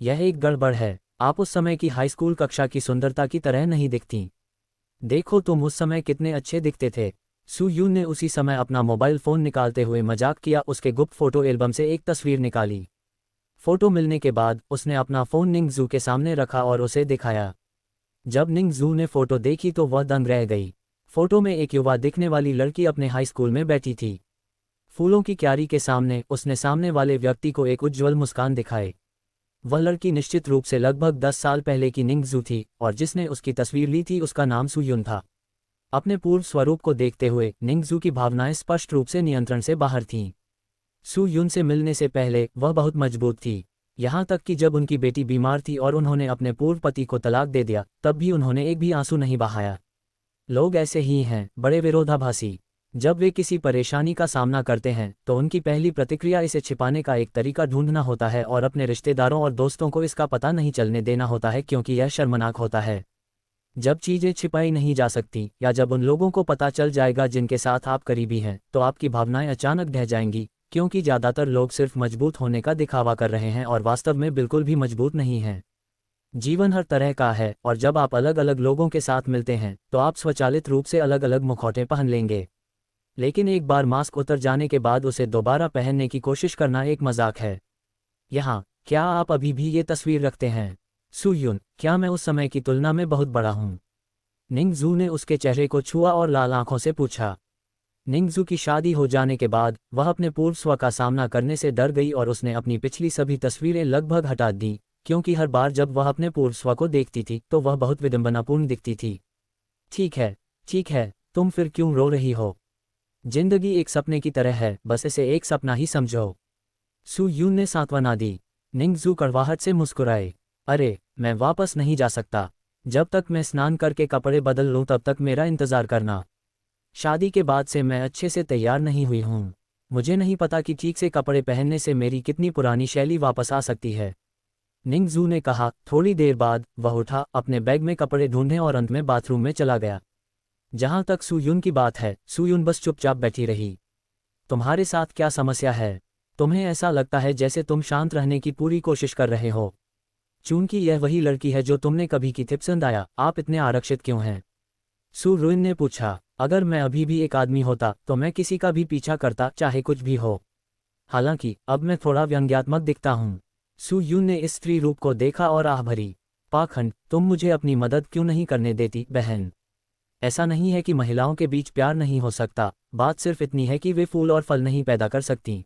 यह एक गड़बड़ है। आप उस समय की हाई स्कूल कक्षा की सुंदरता की तरह नहीं दिखती। देखो, तुम उस समय कितने अच्छे दिखते थे। सुयून ने उसी समय अपना मोबाइल फ़ोन निकालते हुए मजाक किया। उसके गुप्त फोटो एल्बम से एक तस्वीर निकाली। फोटो मिलने के बाद उसने अपना फ़ोन निंगजू के सामने रखा और उसे दिखाया। जब निंगजू ने फोटो देखी तो वह दंग रह गई। फोटो में एक युवा दिखने वाली लड़की अपने हाई स्कूल में बैठी थी। फूलों की क्यारी के सामने उसने सामने वाले व्यक्ति को एक उज्ज्वल मुस्कान दिखाई। वह लड़की निश्चित रूप से लगभग 10 साल पहले की निंगजू थी, और जिसने उसकी तस्वीर ली थी उसका नाम सुयून था। अपने पूर्व स्वरूप को देखते हुए निंगजू की भावनाएं स्पष्ट रूप से नियंत्रण से बाहर थीं। सुयून से मिलने से पहले वह बहुत मजबूत थी। यहाँ तक कि जब उनकी बेटी बीमार थी और उन्होंने अपने पूर्व पति को तलाक दे दिया, तब भी उन्होंने एक भी आंसू नहीं बहाया। लोग ऐसे ही हैं, बड़े विरोधाभासी। जब वे किसी परेशानी का सामना करते हैं तो उनकी पहली प्रतिक्रिया इसे छिपाने का एक तरीका ढूंढना होता है और अपने रिश्तेदारों और दोस्तों को इसका पता नहीं चलने देना होता है, क्योंकि यह शर्मनाक होता है। जब चीज़ें छिपाई नहीं जा सकती, या जब उन लोगों को पता चल जाएगा जिनके साथ आप करीबी हैं, तो आपकी भावनाएं अचानक ढह जाएंगी, क्योंकि ज़्यादातर लोग सिर्फ मजबूत होने का दिखावा कर रहे हैं और वास्तव में बिल्कुल भी मजबूत नहीं हैं। जीवन हर तरह का है, और जब आप अलग अलग लोगों के साथ मिलते हैं तो आप स्वचालित रूप से अलग अलग मुखौटे पहन लेंगे। लेकिन एक बार मास्क उतर जाने के बाद उसे दोबारा पहनने की कोशिश करना एक मजाक है। यहाँ, क्या आप अभी भी ये तस्वीर रखते हैं? सुयून, क्या मैं उस समय की तुलना में बहुत बड़ा हूँ? निंगजू ने उसके चेहरे को छुआ और लाल आंखों से पूछा। निंगजू की शादी हो जाने के बाद वह अपने पूर्व स्व का सामना करने से डर गई और उसने अपनी पिछली सभी तस्वीरें लगभग हटा दी, क्योंकि हर बार जब वह अपने पूर्व स्व को देखती थी तो वह बहुत विडंबनापूर्ण दिखती थी। ठीक है, ठीक है, तुम फिर क्यों रो रही हो? जिंदगी एक सपने की तरह है, बस इसे एक सपना ही समझो। सुयून ने सांत्वना दी। निंगजू कड़वाहट से मुस्कुराए। अरे, मैं वापस नहीं जा सकता। जब तक मैं स्नान करके कपड़े बदल लूं तब तक मेरा इंतज़ार करना। शादी के बाद से मैं अच्छे से तैयार नहीं हुई हूँ। मुझे नहीं पता कि ठीक से कपड़े पहनने से मेरी कितनी पुरानी शैली वापस आ सकती है। निंगजू ने कहा। थोड़ी देर बाद वह उठा, अपने बैग में कपड़े ढूंढे और अंत में बाथरूम में चला गया। जहाँ तक सुयून की बात है, सुयून बस चुपचाप बैठी रही। तुम्हारे साथ क्या समस्या है? तुम्हें ऐसा लगता है जैसे तुम शांत रहने की पूरी कोशिश कर रहे हो। चूंकि यह वही लड़की है जो तुमने कभी की थी, पसंद आया, आप इतने आरक्षित क्यों हैं? सुरुइन ने पूछा। अगर मैं अभी भी एक आदमी होता तो मैं किसी का भी पीछा करता, चाहे कुछ भी हो। हालांकि अब मैं थोड़ा व्यंग्यात्मक दिखता हूँ। सुयून ने इस स्त्री रूप को देखा और आह भरी। पाखंड, तुम मुझे अपनी मदद क्यों नहीं करने देती बहन? ऐसा नहीं है कि महिलाओं के बीच प्यार नहीं हो सकता, बात सिर्फ इतनी है कि वे फूल और फल नहीं पैदा कर सकती।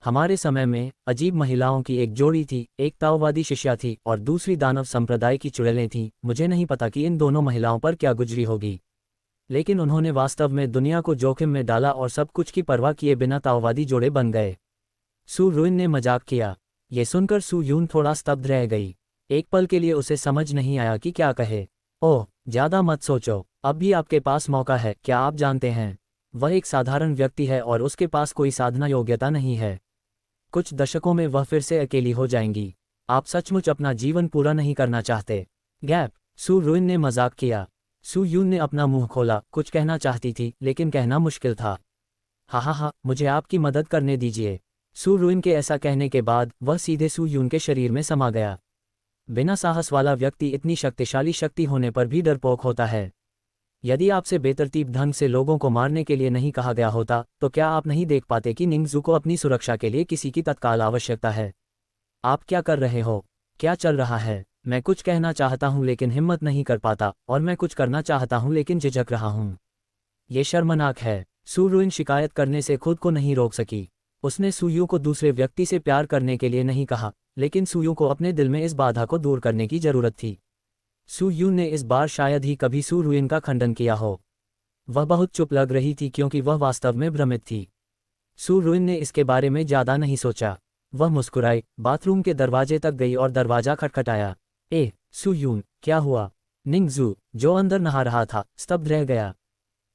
हमारे समय में अजीब महिलाओं की एक जोड़ी थी, एक ताओवादी शिष्या थी और दूसरी दानव संप्रदाय की चुड़ैलें थीं। मुझे नहीं पता कि इन दोनों महिलाओं पर क्या गुजरी होगी, लेकिन उन्होंने वास्तव में दुनिया को जोखिम में डाला और सब कुछ की परवाह किए बिना ताओवादी जोड़े बन गए। सू रुइन ने मजाक किया। ये सुनकर सू यून थोड़ा स्तब्ध रह गई। एक पल के लिए उसे समझ नहीं आया कि क्या कहे। ओह, ज्यादा मत सोचो, अब भी आपके पास मौका है। क्या आप जानते हैं, वह एक साधारण व्यक्ति है और उसके पास कोई साधना योग्यता नहीं है। कुछ दशकों में वह फिर से अकेली हो जाएंगी। आप सचमुच अपना जीवन पूरा नहीं करना चाहते? गैप, सू रुइन ने मजाक किया। सू यून ने अपना मुंह खोला, कुछ कहना चाहती थी लेकिन कहना मुश्किल था। हा, मुझे आपकी मदद करने दीजिए। सू रुइन के ऐसा कहने के बाद वह सीधे सू यून के शरीर में समा गया। बिना साहस वाला व्यक्ति इतनी शक्तिशाली शक्ति होने पर भी डरपोक होता है। यदि आपसे बेतरतीब ढंग से लोगों को मारने के लिए नहीं कहा गया होता तो क्या आप नहीं देख पाते कि निंगजू को अपनी सुरक्षा के लिए किसी की तत्काल आवश्यकता है? आप क्या कर रहे हो? क्या चल रहा है? मैं कुछ कहना चाहता हूं लेकिन हिम्मत नहीं कर पाता, और मैं कुछ करना चाहता हूं लेकिन झिझक रहा हूं। ये शर्मनाक है। सू रुइन शिकायत करने से खुद को नहीं रोक सकी। उसने सूयू को दूसरे व्यक्ति से प्यार करने के लिए नहीं कहा, लेकिन सूयू को अपने दिल में इस बाधा को दूर करने की जरूरत थी। सू यून ने इस बार शायद ही कभी सू रुइन का खंडन किया हो। वह बहुत चुप लग रही थी क्योंकि वह वास्तव में भ्रमित थी। सू रुइन ने इसके बारे में ज्यादा नहीं सोचा। वह मुस्कुराई, बाथरूम के दरवाजे तक गई और दरवाजा खटखटाया। सू यून, क्या हुआ? निंगजू, जो अंदर नहा रहा था, स्तब्ध रह गया।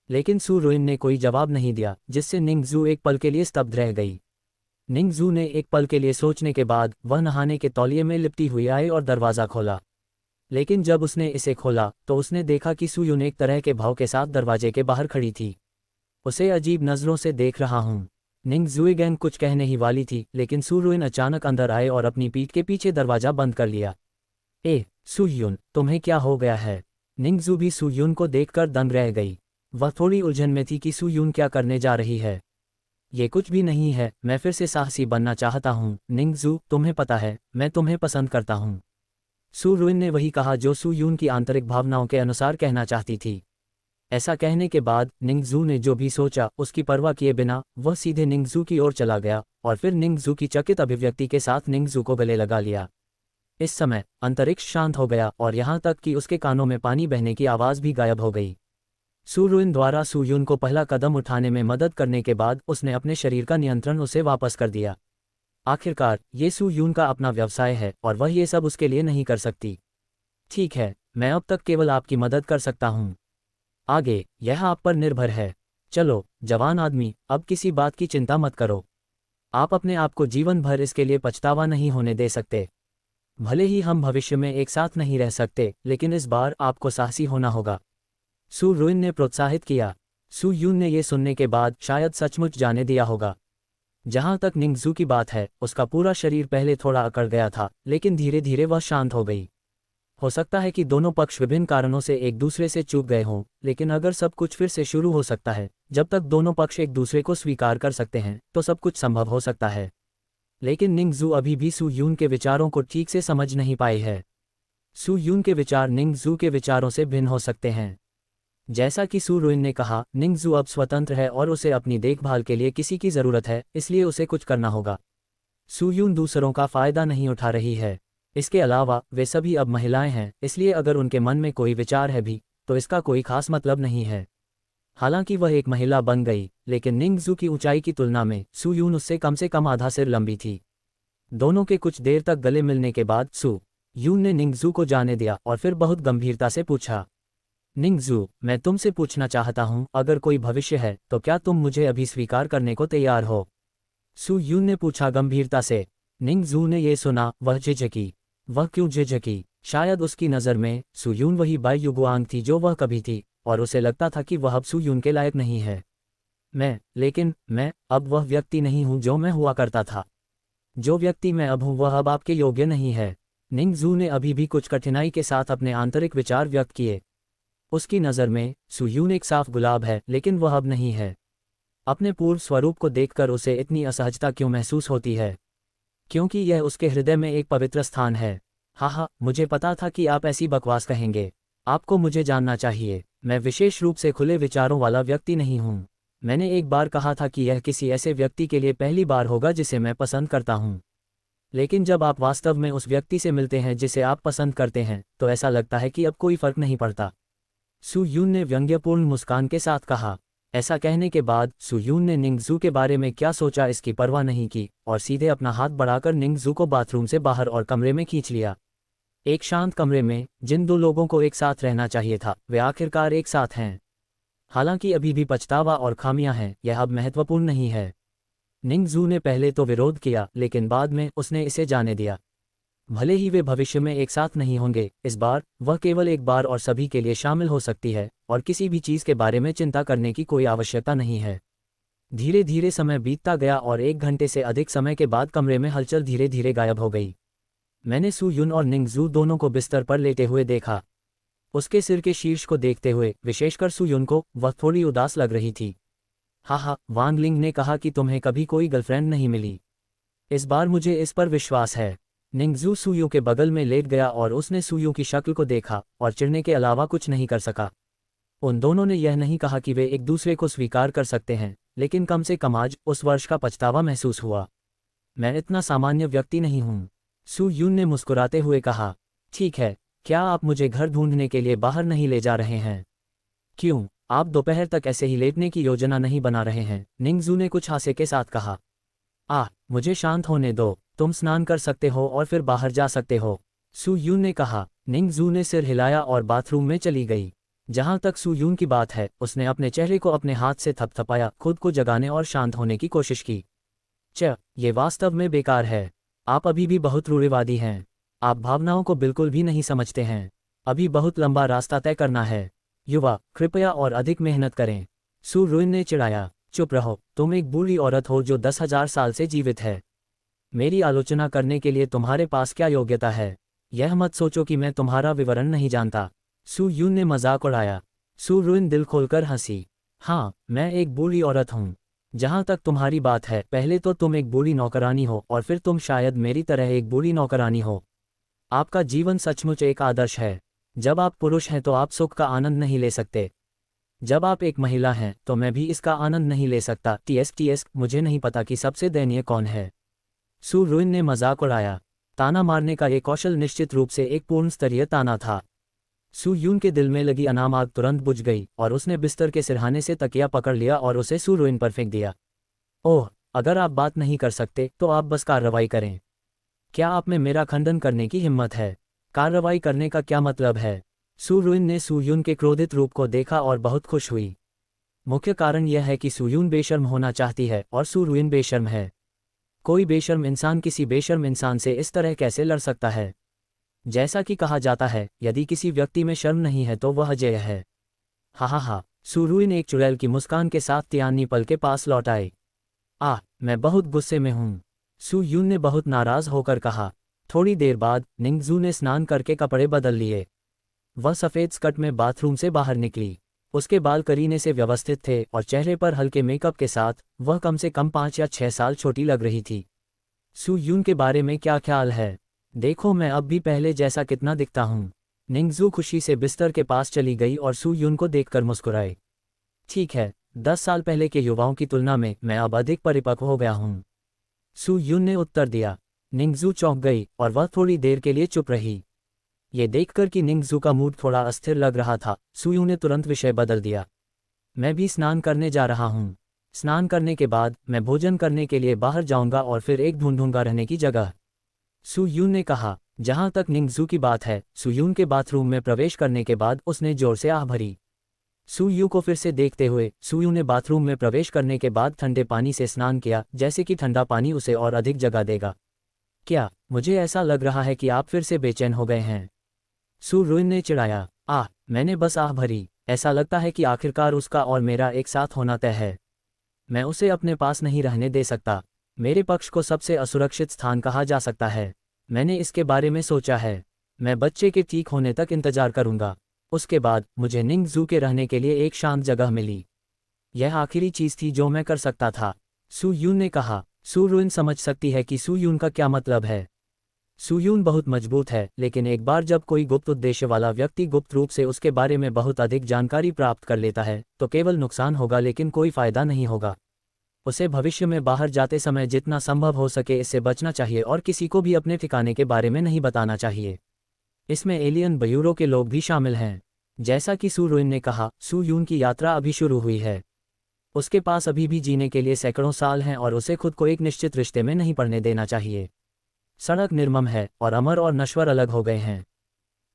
लेकिन सू रुइन ने कोई जवाब नहीं दिया, जिससे निंगजू एक पल के लिए स्तब्ध रह गई। निंगजू ने एक पल के लिए सोचने के बाद वह नहाने के तौलिए में लिपटी हुई आई और दरवाज़ा खोला। लेकिन जब उसने इसे खोला तो उसने देखा कि सू यून एक तरह के भाव के साथ दरवाजे के बाहर खड़ी थी। उसे अजीब नज़रों से देख रहा हूँ। निंगजुएगैंग कुछ कहने ही वाली थी, लेकिन सू रुइन अचानक अंदर आए और अपनी पीठ के पीछे दरवाजा बंद कर लिया। सू यून, तुम्हें क्या हो गया है? निंगजू भी सू यून को देखकर दंग रह गई। वह थोड़ी उलझन में थी कि सू यून क्या करने जा रही है। ये कुछ भी नहीं है, मैं फिर से साहसी बनना चाहता हूँ। निंगजू, तुम्हें पता है, मैं तुम्हें पसंद करता हूँ। सू रुइन ने वही कहा जो सू यून की आंतरिक भावनाओं के अनुसार कहना चाहती थी। ऐसा कहने के बाद निंगजू ने जो भी सोचा उसकी परवाह किए बिना वह सीधे निंगजू की ओर चला गया और फिर निंगजू की चकित अभिव्यक्ति के साथ निंगजू को गले लगा लिया। इस समय अंतरिक्ष शांत हो गया और यहाँ तक कि उसके कानों में पानी बहने की आवाज़ भी गायब हो गई। सू रुइन द्वारा सू यून को पहला कदम उठाने में मदद करने के बाद उसने अपने शरीर का नियंत्रण उसे वापस कर दिया। आखिरकार ये सू यून का अपना व्यवसाय है और वह ये सब उसके लिए नहीं कर सकती। ठीक है, मैं अब तक केवल आपकी मदद कर सकता हूँ। आगे यह आप पर निर्भर है। चलो जवान आदमी, अब किसी बात की चिंता मत करो। आप अपने आप को जीवन भर इसके लिए पछतावा नहीं होने दे सकते। भले ही हम भविष्य में एक साथ नहीं रह सकते, लेकिन इस बार आपको साहसी होना होगा। सू रुइन ने प्रोत्साहित किया। सू यून ने यह सुनने के बाद शायद सचमुच जाने दिया होगा। जहां तक निंगजू की बात है, उसका पूरा शरीर पहले थोड़ा अकड़ गया था, लेकिन धीरे धीरे वह शांत हो गई। हो सकता है कि दोनों पक्ष विभिन्न कारणों से एक दूसरे से चूक गए हों, लेकिन अगर सब कुछ फिर से शुरू हो सकता है, जब तक दोनों पक्ष एक दूसरे को स्वीकार कर सकते हैं, तो सब कुछ संभव हो सकता है। लेकिन निंगजू अभी भी सू यून के विचारों को ठीक से समझ नहीं पाई है। सू यून के विचार निंगजू के विचारों से भिन्न हो सकते हैं। जैसा कि सू रुइन ने कहा, निंगजू अब स्वतंत्र है और उसे अपनी देखभाल के लिए किसी की ज़रूरत है, इसलिए उसे कुछ करना होगा। सू यून दूसरों का फ़ायदा नहीं उठा रही है। इसके अलावा वे सभी अब महिलाएं हैं, इसलिए अगर उनके मन में कोई विचार है भी, तो इसका कोई खास मतलब नहीं है। हालांकि वह एक महिला बन गई, लेकिन निंगजू की ऊंचाई की तुलना में सू यून उससे कम से कम आधा सिर लंबी थी। दोनों के कुछ देर तक गले मिलने के बाद सू यून ने निंगजू को जाने दिया और फिर बहुत गंभीरता से पूछा, निंगजू, मैं तुमसे पूछना चाहता हूं, अगर कोई भविष्य है तो क्या तुम मुझे अभी स्वीकार करने को तैयार हो? सू यून ने पूछा गंभीरता से। निंगजू ने यह सुना, वह झिझकी। वह क्यों झिझकी? शायद उसकी नज़र में सू यून वही बाई युगुआंग थी जो वह कभी थी, और उसे लगता था कि वह अब सू यून के लायक नहीं है। लेकिन मैं अब वह व्यक्ति नहीं हूं जो मैं हुआ करता था। जो व्यक्ति मैं अब हूं वह अब आपके योग्य नहीं है। निंगजू ने अभी भी कुछ कठिनाई के साथ अपने आंतरिक विचार व्यक्त किए। उसकी नज़र में सू यून एक साफ गुलाब है, लेकिन वह अब नहीं है। अपने पूर्व स्वरूप को देखकर उसे इतनी असहजता क्यों महसूस होती है? क्योंकि यह उसके हृदय में एक पवित्र स्थान है। हाँ, मुझे पता था कि आप ऐसी बकवास कहेंगे। आपको मुझे जानना चाहिए, मैं विशेष रूप से खुले विचारों वाला व्यक्ति नहीं हूँ। मैंने एक बार कहा था कि यह किसी ऐसे व्यक्ति के लिए पहली बार होगा जिसे मैं पसंद करता हूँ। लेकिन जब आप वास्तव में उस व्यक्ति से मिलते हैं जिसे आप पसंद करते हैं, तो ऐसा लगता है कि अब कोई फर्क नहीं पड़ता। सू यून ने व्यंग्यपूर्ण मुस्कान के साथ कहा। ऐसा कहने के बाद सू यून ने निंगजू के बारे में क्या सोचा इसकी परवाह नहीं की और सीधे अपना हाथ बढ़ाकर निंगजू को बाथरूम से बाहर और कमरे में खींच लिया। एक शांत कमरे में जिन दो लोगों को एक साथ रहना चाहिए था, वे आखिरकार एक साथ हैं। हालांकि अभी भी पछतावा और खामियां हैं, यह अब महत्वपूर्ण नहीं है। निंगजू ने पहले तो विरोध किया, लेकिन बाद में उसने इसे जाने दिया। भले ही वे भविष्य में एक साथ नहीं होंगे, इस बार वह केवल एक बार और सभी के लिए शामिल हो सकती है और किसी भी चीज़ के बारे में चिंता करने की कोई आवश्यकता नहीं है। धीरे धीरे समय बीतता गया और 1 घंटे से अधिक समय के बाद कमरे में हलचल धीरे धीरे गायब हो गई। मैंने सू यून और निंगजू दोनों को बिस्तर पर लेटे हुए देखा। उसके सिर के शीर्ष को देखते हुए, विशेषकर सू यून को, वह थोड़ी उदास लग रही थी। हाँ, वांग लिंग ने कहा कि तुम्हें कभी कोई गर्लफ्रेंड नहीं मिली। इस बार मुझे इस पर विश्वास है। निंगजू सूयू के बगल में लेट गया और उसने सूयू की शक्ल को देखा और चिढ़ने के अलावा कुछ नहीं कर सका। उन दोनों ने यह नहीं कहा कि वे एक दूसरे को स्वीकार कर सकते हैं, लेकिन कम से कम आज उस वर्ष का पछतावा महसूस हुआ। मैं इतना सामान्य व्यक्ति नहीं हूँ, सू यून ने मुस्कुराते हुए कहा। ठीक है, क्या आप मुझे घर ढूंढने के लिए बाहर नहीं ले जा रहे हैं? क्यों, आप दोपहर तक ऐसे ही लेटने की योजना नहीं बना रहे हैं? निंगजू ने कुछ हास्य के साथ कहा। मुझे शांत होने दो, तुम स्नान कर सकते हो और फिर बाहर जा सकते हो, सू यून ने कहा। निंगजू ने सिर हिलाया और बाथरूम में चली गई। जहां तक सू यून की बात है, उसने अपने चेहरे को अपने हाथ से थपथपाया, खुद को जगाने और शांत होने की कोशिश की। ये वास्तव में बेकार है। आप अभी भी बहुत रूढ़िवादी हैं। आप भावनाओं को बिल्कुल भी नहीं समझते हैं। अभी बहुत लंबा रास्ता तय करना है। युवा, कृपया और अधिक मेहनत करें, सू रुइन ने चिढ़ाया। चुप रहो, तुम एक बूढ़ी औरत हो जो 10,000 साल से जीवित है। मेरी आलोचना करने के लिए तुम्हारे पास क्या योग्यता है? यह मत सोचो कि मैं तुम्हारा विवरण नहीं जानता, सू यून ने मजाक उड़ाया। सू रुइन दिल खोलकर हंसी। हाँ, मैं एक बूढ़ी औरत हूँ। जहाँ तक तुम्हारी बात है, पहले तो तुम एक बूढ़ी नौकरानी हो और फिर तुम शायद मेरी तरह एक बूढ़ी नौकरानी हो। आपका जीवन सचमुच एक आदर्श है। जब आप पुरुष हैं तो आप सुख का आनंद नहीं ले सकते। जब आप एक महिला हैं तो मैं भी इसका आनंद नहीं ले सकता। टीएस, मुझे नहीं पता कि सबसे दयनीय कौन है, सू रुइन ने मजाक उड़ाया। ताना मारने का ये कौशल निश्चित रूप से एक पूर्ण स्तरीय ताना था। सू यून के दिल में लगी अनाम आग तुरंत बुझ गई और उसने बिस्तर के सिरहाने से तकिया पकड़ लिया और उसे सू रुइन पर फेंक दिया। ओह, अगर आप बात नहीं कर सकते तो आप बस कार्रवाई करें। क्या आप में मेरा खंडन करने की हिम्मत है? कार्रवाई करने का क्या मतलब है? सू रुइन ने सू यून के क्रोधित रूप को देखा और बहुत खुश हुई। मुख्य कारण यह है कि सू यून बेशर्म होना चाहती है और सू रुइन बेशर्म है। कोई बेशर्म इंसान किसी बेशर्म इंसान से इस तरह कैसे लड़ सकता है? जैसा कि कहा जाता है, यदि किसी व्यक्ति में शर्म नहीं है तो वह अजेय है। हा, सू रुइन एक चुड़ैल की मुस्कान के साथ तियानी पल के पास लौट आई। मैं बहुत गुस्से में हूँ, सू यून ने बहुत नाराज होकर कहा। थोड़ी देर बाद निंगजू ने स्नान करके कपड़े बदल लिए। वह सफ़ेद स्कर्ट में बाथरूम से बाहर निकली। उसके बाल करीने से व्यवस्थित थे और चेहरे पर हल्के मेकअप के साथ वह कम से कम 5 या 6 साल छोटी लग रही थी। सू यून के बारे में क्या ख्याल है? देखो मैं अब भी पहले जैसा कितना दिखता हूँ। निंगजू खुशी से बिस्तर के पास चली गई और सू यून को देखकर मुस्कुराई। ठीक है, 10 साल पहले के युवाओं की तुलना में मैं अब अधिक परिपक्व हो गया हूँ, सू यून ने उत्तर दिया। निंगजू चौंक गई और वह थोड़ी देर के लिए चुप रही। ये देखकर कि निंगजू का मूड थोड़ा अस्थिर लग रहा था, सू यून ने तुरंत विषय बदल दिया। मैं भी स्नान करने जा रहा हूँ। स्नान करने के बाद मैं भोजन करने के लिए बाहर जाऊंगा और फिर एक ढूंढूंगा रहने की जगह, सू यून ने कहा। जहां तक निंगजू की बात है, सू यून के बाथरूम में प्रवेश करने के बाद उसने जोर से आह भरी। सू यू को फिर से देखते हुए सू यू ने बाथरूम में प्रवेश करने के बाद ठंडे पानी से स्नान किया, जैसे कि ठंडा पानी उसे और अधिक जगह देगा। क्या मुझे ऐसा लग रहा है कि आप फिर से बेचैन हो गए हैं? सू रुइन ने चिढ़ाया। मैंने बस आह भरी। ऐसा लगता है कि आखिरकार उसका और मेरा एक साथ होना तय है। मैं उसे अपने पास नहीं रहने दे सकता। मेरे पक्ष को सबसे असुरक्षित स्थान कहा जा सकता है। मैंने इसके बारे में सोचा है। मैं बच्चे के ठीक होने तक इंतजार करूंगा। उसके बाद मुझे निंगजू के रहने के लिए एक शांत जगह मिली। यह आखिरी चीज थी जो मैं कर सकता था, सू यून ने कहा। सू रुइन समझ सकती है कि सू यून का क्या मतलब है। सुयून बहुत मजबूत है, लेकिन एक बार जब कोई गुप्त उद्देश्य वाला व्यक्ति गुप्त रूप से उसके बारे में बहुत अधिक जानकारी प्राप्त कर लेता है तो केवल नुकसान होगा, लेकिन कोई फायदा नहीं होगा। उसे भविष्य में बाहर जाते समय जितना संभव हो सके इससे बचना चाहिए और किसी को भी अपने ठिकाने के बारे में नहीं बताना चाहिए। इसमें एलियन ब्यूरो के लोग भी शामिल हैं। जैसा कि सू रुइन ने कहा, सू यून की यात्रा अभी शुरू हुई है। उसके पास अभी भी जीने के लिए सैकड़ों साल हैं और उसे खुद को एक निश्चित रिश्ते में नहीं पड़ने देना चाहिए। सड़क निर्मम है और अमर और नश्वर अलग हो गए हैं।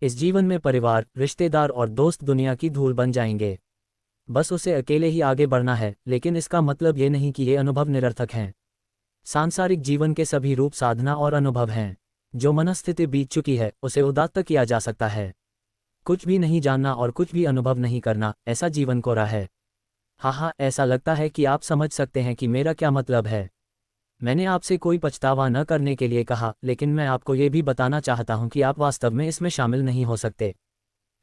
इस जीवन में परिवार, रिश्तेदार और दोस्त दुनिया की धूल बन जाएंगे। बस उसे अकेले ही आगे बढ़ना है, लेकिन इसका मतलब ये नहीं कि ये अनुभव निरर्थक हैं। सांसारिक जीवन के सभी रूप साधना और अनुभव हैं। जो मनस्थिति बीत चुकी है उसे उदात्त किया जा सकता है। कुछ भी नहीं जानना और कुछ भी अनुभव नहीं करना, ऐसा जीवन कोरा है। हाँ, ऐसा लगता है कि आप समझ सकते हैं कि मेरा क्या मतलब है। मैंने आपसे कोई पछतावा न करने के लिए कहा, लेकिन मैं आपको ये भी बताना चाहता हूँ कि आप वास्तव में इसमें शामिल नहीं हो सकते।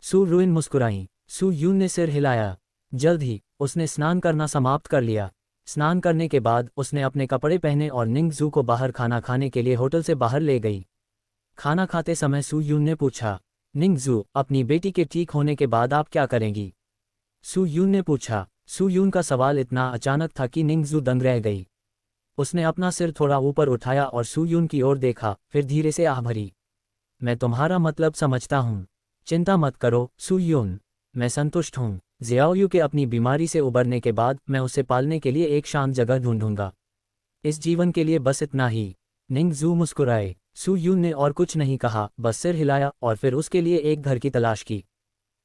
सू रुइन मुस्कुराई। सू यून ने सिर हिलाया। जल्द ही उसने स्नान करना समाप्त कर लिया। स्नान करने के बाद उसने अपने कपड़े पहने और निंगजू को बाहर खाना खाने के लिए होटल से बाहर ले गई। खाना खाते समय सू यून ने पूछा, निंगजू, अपनी बेटी के ठीक होने के बाद आप क्या करेंगी? सू यून ने पूछा। सू यून का सवाल इतना अचानक था कि निंगजू दंग रह गई। उसने अपना सिर थोड़ा ऊपर उठाया और सू यून की ओर देखा, फिर धीरे से आह भरी। मैं तुम्हारा मतलब समझता हूँ। चिंता मत करो सू यून, मैं संतुष्ट हूँ। ज़ियाओयू के अपनी बीमारी से उबरने के बाद मैं उसे पालने के लिए एक शांत जगह ढूंढूंगा। इस जीवन के लिए बस इतना ही। निंगजू मुस्कुराए। सू यून ने और कुछ नहीं कहा, बस सिर हिलाया और फिर उसके लिए एक घर की तलाश की।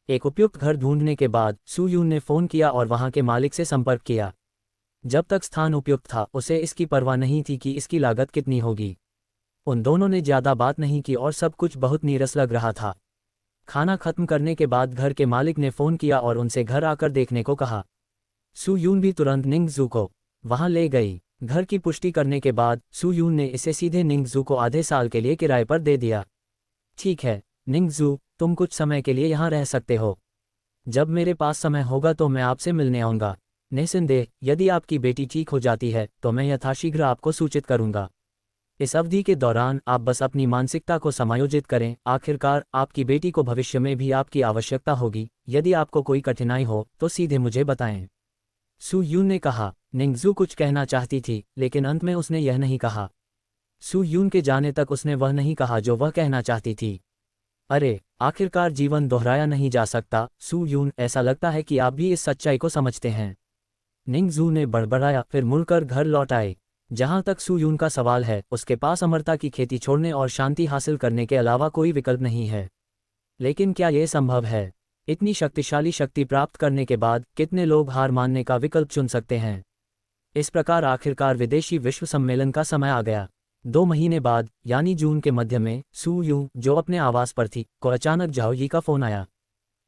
एक उपयुक्त घर ढूंढने के बाद सू यून ने फ़ोन किया और वहां के मालिक से संपर्क किया। जब तक स्थान उपयुक्त था उसे इसकी परवाह नहीं थी कि इसकी लागत कितनी होगी। उन दोनों ने ज़्यादा बात नहीं की और सब कुछ बहुत नीरस लग रहा था। खाना खत्म करने के बाद घर के मालिक ने फ़ोन किया और उनसे घर आकर देखने को कहा। सू यून भी तुरंत निंगजू को वहां ले गई। घर की पुष्टि करने के बाद सू यून ने इसे सीधे निंगजू को आधे साल के लिए किराए पर दे दिया। ठीक है निंगजू, तुम कुछ समय के लिए यहाँ रह सकते हो। जब मेरे पास समय होगा तो मैं आपसे मिलने आऊँगा। निस्संदेह यदि आपकी बेटी ठीक हो जाती है तो मैं यथाशीघ्र आपको सूचित करूँगा। इस अवधि के दौरान आप बस अपनी मानसिकता को समायोजित करें। आखिरकार आपकी बेटी को भविष्य में भी आपकी आवश्यकता होगी। यदि आपको कोई कठिनाई हो तो सीधे मुझे बताएं। सू यून ने कहा। निंगजू कुछ कहना चाहती थी, लेकिन अंत में उसने यह नहीं कहा। सू यून के जाने तक उसने वह नहीं कहा जो वह कहना चाहती थी। अरे, आखिरकार जीवन दोहराया नहीं जा सकता सू यून, ऐसा लगता है कि आप भी इस सच्चाई को समझते हैं। निंगजू ने बड़बड़ाया, फिर मुड़कर घर लौट आए। जहां तक सू यून का सवाल है, उसके पास अमरता की खेती छोड़ने और शांति हासिल करने के अलावा कोई विकल्प नहीं है। लेकिन क्या यह संभव है? इतनी शक्तिशाली शक्ति प्राप्त करने के बाद कितने लोग हार मानने का विकल्प चुन सकते हैं? इस प्रकार आखिरकार विदेशी विश्व सम्मेलन का समय आ गया। 2 महीने बाद, यानी जून के मध्य में, सू यून, जो अपने आवास पर थी, को अचानक झाओ यी का फोन आया।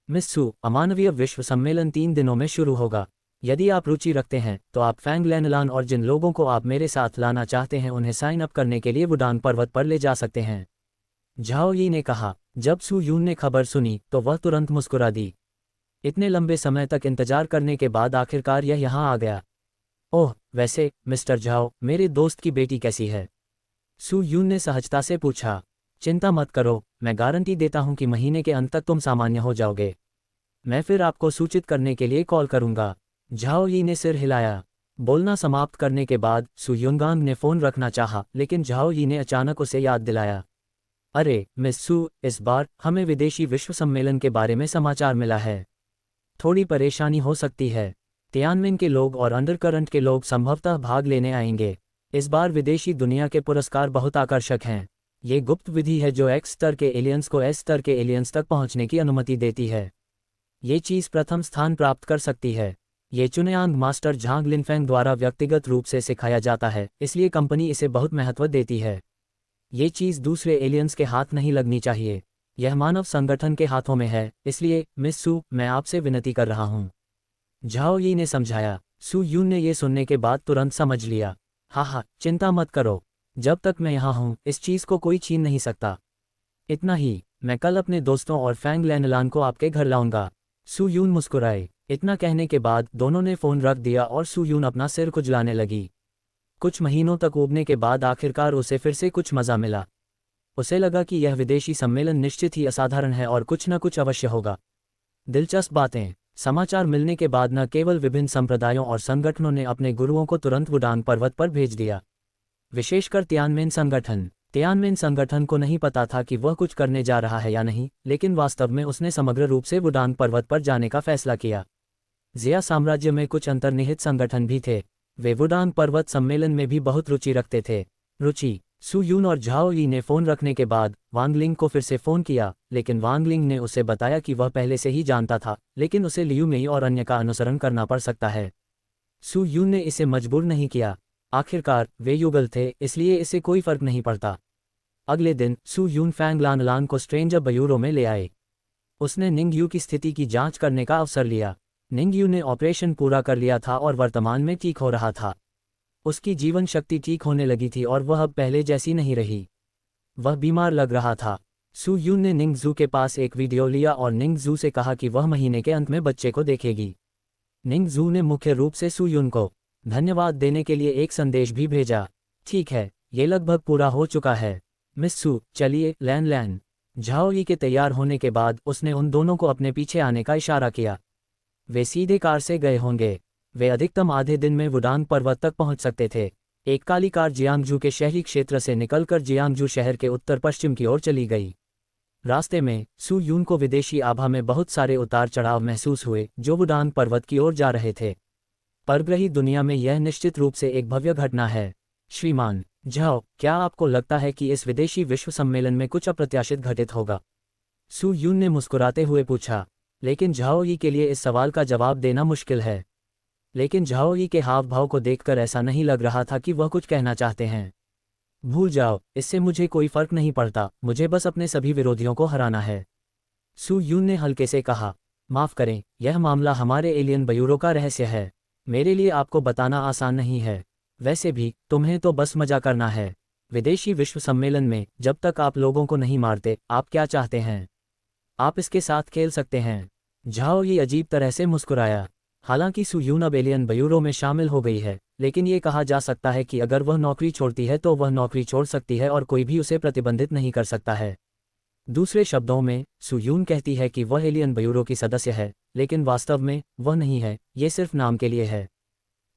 मिस सू, अमानवीय विश्व सम्मेलन 3 दिनों में शुरू होगा। यदि आप रुचि रखते हैं तो आप फैंग लेनलान और जिन लोगों को आप मेरे साथ लाना चाहते हैं उन्हें साइन अप करने के लिए वुडान पर्वत पर ले जा सकते हैं। झाओ यी ने कहा। जब सू यून ने खबर सुनी तो वह तुरंत मुस्कुरा दी। इतने लंबे समय तक इंतजार करने के बाद आखिरकार यह यहाँ आ गया। ओह, वैसे मिस्टर झाओ, मेरे दोस्त की बेटी कैसी है? सू यून ने सहजता से पूछा। चिंता मत करो, मैं गारंटी देता हूँ कि महीने के अंत तक तुम सामान्य हो जाओगे। मैं फिर आपको सूचित करने के लिए कॉल करूँगा। झाओ यी ने सिर हिलाया। बोलना समाप्त करने के बाद सू युनगांग ने फ़ोन रखना चाहा, लेकिन झाओ यी ने अचानक उसे याद दिलाया। अरे मिस सू, इस बार हमें विदेशी विश्व सम्मेलन के बारे में समाचार मिला है। थोड़ी परेशानी हो सकती है। तियानमिन के लोग और अंडरकरंट के लोग संभवतः भाग लेने आएंगे। इस बार विदेशी दुनिया के पुरस्कार बहुत आकर्षक हैं। ये गुप्त विधि है जो एक्स स्तर के एलियंस को एस स्तर के एलियंस तक पहुंचने की अनुमति देती है। ये चीज़ प्रथम स्थान प्राप्त कर सकती है। ये चुनयांग मास्टर झांग लिनफेंग द्वारा व्यक्तिगत रूप से सिखाया जाता है, इसलिए कंपनी इसे बहुत महत्व देती है। ये चीज़ दूसरे एलियंस के हाथ नहीं लगनी चाहिए। यह मानव संगठन के हाथों में है, इसलिए मिस सू, मैं आपसे विनती कर रहा हूँ। झाओ यी ने समझाया। सू यून ने यह सुनने के बाद तुरंत समझ लिया। हाँ, चिंता मत करो। जब तक मैं यहाँ हूँ इस चीज़ को कोई छीन नहीं सकता। इतना ही, मैं कल अपने दोस्तों और फैंग लेनलान को आपके घर लाऊंगा। सू यून मुस्कुराए। इतना कहने के बाद दोनों ने फ़ोन रख दिया और सू यून अपना सिर खुजलाने लगी। कुछ महीनों तक ऊबने के बाद आखिरकार उसे फिर से कुछ मज़ा मिला। उसे लगा कि यह विदेशी सम्मेलन निश्चित ही असाधारण है और कुछ न कुछ अवश्य होगा। दिलचस्प बातें। समाचार मिलने के बाद न केवल विभिन्न संप्रदायों और संगठनों ने अपने गुरुओं को तुरंत वुडांग पर्वत पर भेज दिया, विशेषकर तियानमेन संगठन। तियानमेन संगठन को नहीं पता था कि वह कुछ करने जा रहा है या नहीं, लेकिन वास्तव में उसने समग्र रूप से वुडांग पर्वत पर जाने का फैसला किया। ज़िया साम्राज्य में कुछ अंतर्निहित संगठन भी थे। वे वुडांग पर्वत सम्मेलन में भी बहुत रुचि रखते थे। रुचि। सू यून और झाओ यी ने फ़ोन रखने के बाद वांग लिंग को फिर से फ़ोन किया, लेकिन वांग लिंग ने उसे बताया कि वह पहले से ही जानता था, लेकिन उसे लियू मेई और अन्य का अनुसरण करना पड़ सकता है। सू यून ने इसे मजबूर नहीं किया। आखिरकार वे युगल थे, इसलिए इसे कोई फर्क नहीं पड़ता। अगले दिन सू यून फैंग लान को स्ट्रेंजर ब्यूरो में ले आए। उसने निंग यू की स्थिति की जांच करने का अवसर लिया। निंग यू ने ऑपरेशन पूरा कर लिया था और वर्तमान में ठीक हो रहा था। उसकी जीवन शक्ति ठीक होने लगी थी और वह अब पहले जैसी नहीं रही। वह बीमार लग रहा था। सू यून ने निंग जू के पास एक वीडियो लिया और निंग जू से कहा कि वह महीने के अंत में बच्चे को देखेगी। निंग जू ने मुख्य रूप से सू यून को धन्यवाद देने के लिए एक संदेश भी भेजा। ठीक है, ये लगभग पूरा हो चुका है मिस सू, चलिए। लैन झाओ यी के तैयार होने के बाद उसने उन दोनों को अपने पीछे आने का इशारा किया। वे सीधे कार से गए होंगे। वे अधिकतम आधे दिन में वुडांग पर्वत तक पहुंच सकते थे। एक काली कार जियांगजू के शहरी क्षेत्र से निकलकर जियांगजू शहर के उत्तर पश्चिम की ओर चली गई। रास्ते में सू यून को विदेशी आभा में बहुत सारे उतार चढ़ाव महसूस हुए जो वुडांग पर्वत की ओर जा रहे थे। परग्रही दुनिया में यह निश्चित रूप से एक भव्य घटना है। श्रीमान झाओ, क्या आपको लगता है कि इस विदेशी विश्व सम्मेलन में कुछ अप्रत्याशित घटित होगा? सू यून ने मुस्कुराते हुए पूछा। लेकिन झाओ यी के लिए इस सवाल का जवाब देना मुश्किल है। लेकिन झाओ यी के हाव भाव को देखकर ऐसा नहीं लग रहा था कि वह कुछ कहना चाहते हैं। भूल जाओ, इससे मुझे कोई फर्क नहीं पड़ता, मुझे बस अपने सभी विरोधियों को हराना है। सू यून ने हल्के से कहा। माफ़ करें, यह मामला हमारे एलियन ब्यूरो का रहस्य है। मेरे लिए आपको बताना आसान नहीं है। वैसे भी तुम्हें तो बस मजा करना है। विदेशी विश्व सम्मेलन में जब तक आप लोगों को नहीं मारते, आप क्या चाहते हैं? आप इसके साथ खेल सकते हैं। झाओ यी अजीब तरह से मुस्कुराया। हालांकि सू यून अब एलियन ब्यूरो में शामिल हो गई है, लेकिन ये कहा जा सकता है कि अगर वह नौकरी छोड़ती है तो वह नौकरी छोड़ सकती है और कोई भी उसे प्रतिबंधित नहीं कर सकता है। दूसरे शब्दों में, सू यून कहती है कि वह एलियन ब्यूरो की सदस्य है, लेकिन वास्तव में वह नहीं है, ये सिर्फ नाम के लिए है।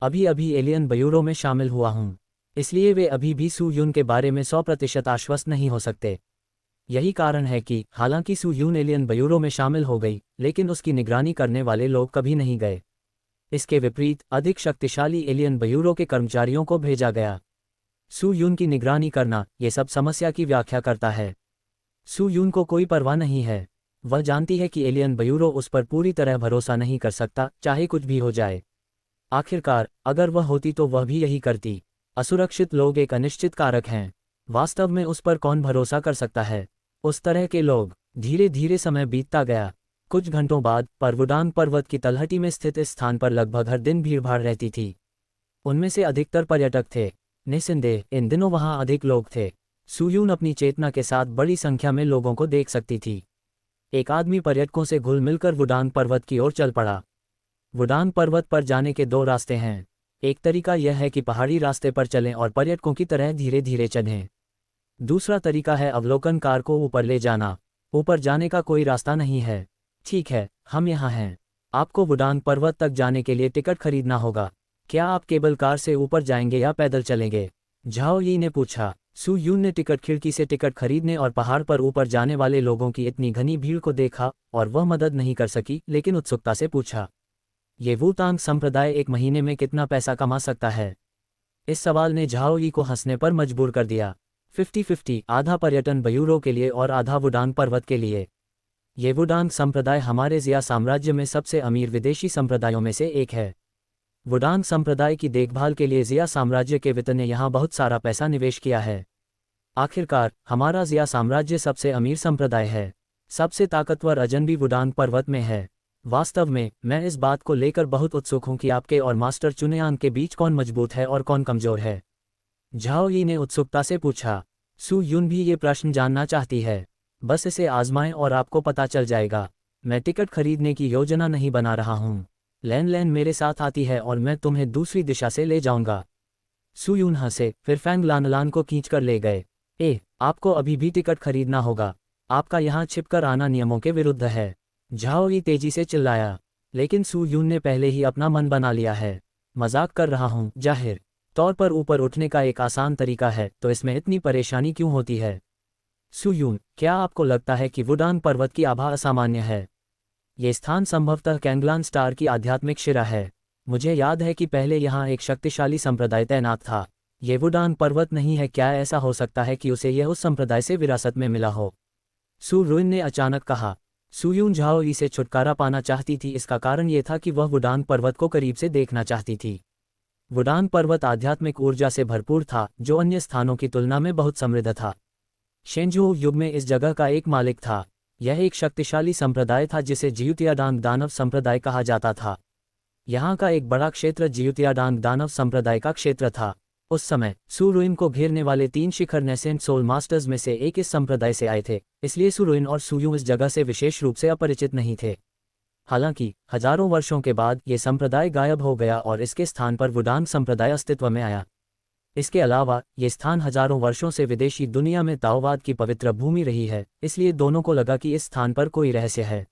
अभी अभी एलियन ब्यूरो में शामिल हुआ हूँ, इसलिए वे अभी भी सू यून के बारे में 100% आश्वस्त नहीं हो सकते। यही कारण है कि हालांकि सू यून एलियन ब्यूरो में शामिल हो गई, लेकिन उसकी निगरानी करने वाले लोग कभी नहीं गए। इसके विपरीत अधिक शक्तिशाली एलियन ब्यूरो के कर्मचारियों को भेजा गया। सू यून की निगरानी करना, ये सब समस्या की व्याख्या करता है। सू यून को कोई परवाह नहीं है। वह जानती है कि एलियन ब्यूरो उस पर पूरी तरह भरोसा नहीं कर सकता, चाहे कुछ भी हो जाए। आखिरकार अगर वह होती तो वह भी यही करती। असुरक्षित लोग एक अनिश्चित कारक हैं। वास्तव में उस पर कौन भरोसा कर सकता है? उस तरह के लोग। धीरे धीरे समय बीतता गया। कुछ घंटों बाद वुडांग पर्वत की तलहटी में स्थित इस स्थान पर लगभग हर दिन भीड़भाड़ रहती थी। उनमें से अधिकतर पर्यटक थे। निस्संदेह इन दिनों वहां अधिक लोग थे। सू यून अपनी चेतना के साथ बड़ी संख्या में लोगों को देख सकती थी। एक आदमी पर्यटकों से घुल मिलकर वुडांग पर्वत की ओर चल पड़ा। वुडांग पर्वत पर जाने के दो रास्ते हैं। एक तरीका यह है कि पहाड़ी रास्ते पर चलें और पर्यटकों की तरह धीरे धीरे चढ़ें। दूसरा तरीका है अवलोकन कार को ऊपर ले जाना। ऊपर जाने का कोई रास्ता नहीं है। ठीक है, हम यहाँ हैं। आपको वुडांग पर्वत तक जाने के लिए टिकट खरीदना होगा। क्या आप केबल कार से ऊपर जाएंगे या पैदल चलेंगे? झाओ यी ने पूछा। सू यून ने टिकट खिड़की से टिकट खरीदने और पहाड़ पर ऊपर जाने वाले लोगों की इतनी घनी भीड़ को देखा और वह मदद नहीं कर सकी, लेकिन उत्सुकता से पूछा, ये वुटांग संप्रदाय एक महीने में कितना पैसा कमा सकता है? इस सवाल ने झाओ यी को हंसने पर मजबूर कर दिया। 50-50, आधा पर्यटन ब्यूरो के लिए और आधा वुडांग पर्वत के लिए। ये वुडांग संप्रदाय हमारे ज़िया साम्राज्य में सबसे अमीर विदेशी संप्रदायों में से एक है। वुडांग संप्रदाय की देखभाल के लिए ज़िया साम्राज्य के वित्त ने यहाँ बहुत सारा पैसा निवेश किया है। आखिरकार हमारा ज़िया साम्राज्य सबसे अमीर संप्रदाय है। सबसे ताकतवर अजनबी वुडांग पर्वत में है। वास्तव में मैं इस बात को लेकर बहुत उत्सुक हूँ कि आपके और मास्टर चुनयांग के बीच कौन मजबूत है और कौन कमजोर है। झाओ यी ने उत्सुकता से पूछा। सू यून भी ये प्रश्न जानना चाहती है। बस इसे आजमाएं और आपको पता चल जाएगा। मैं टिकट खरीदने की योजना नहीं बना रहा हूँ। लैन मेरे साथ आती है और मैं तुम्हें दूसरी दिशा से ले जाऊंगा। सू यून हंसे, फिर फैंग लान को खींचकर ले गए। आपको अभी भी टिकट खरीदना होगा। आपका यहाँ छिपकर आना नियमों के विरुद्ध है। झाओ यी तेजी से चिल्लाया। लेकिन सू यून ने पहले ही अपना मन बना लिया है। मजाक कर रहा हूँ, जाहिर तौर पर ऊपर उठने का एक आसान तरीका है, तो इसमें इतनी परेशानी क्यों होती है? सू यून, क्या आपको लगता है कि वुडांग पर्वत की आभा असामान्य है? ये स्थान संभवतः कैंगलान स्टार की आध्यात्मिक शिरा है। मुझे याद है कि पहले यहाँ एक शक्तिशाली संप्रदाय तैनात था। ये वुडांग पर्वत नहीं है। क्या ऐसा हो सकता है कि उसे यह उस संप्रदाय से विरासत में मिला हो? सू रुइन ने अचानक कहा। सू यून झाओ यी से छुटकारा पाना चाहती थी। इसका कारण ये था कि वह वुडांग पर्वत को करीब से देखना चाहती थी। वुडांग पर्वत आध्यात्मिक ऊर्जा से भरपूर था, जो अन्य स्थानों की तुलना में बहुत समृद्ध था। शेंजू युग में इस जगह का एक मालिक था। यह एक शक्तिशाली संप्रदाय था जिसे जियुतियाडांग दानव संप्रदाय कहा जाता था। यहाँ का एक बड़ा क्षेत्र जियुतियाडांग दानव संप्रदाय का क्षेत्र था। उस समय सू रुइन को घेरने वाले 3 शिखर नेसेंट सोल मास्टर्स में से एक इस संप्रदाय से आए थे, इसलिए सू रुइन और सू यूं इस जगह से विशेष रूप से अपरिचित नहीं थे। हालांकि हजारों वर्षों के बाद ये संप्रदाय गायब हो गया और इसके स्थान पर वुडांग संप्रदाय अस्तित्व में आया। इसके अलावा ये स्थान हजारों वर्षों से विदेशी दुनिया में ताओवाद की पवित्र भूमि रही है, इसलिए दोनों को लगा कि इस स्थान पर कोई रहस्य है।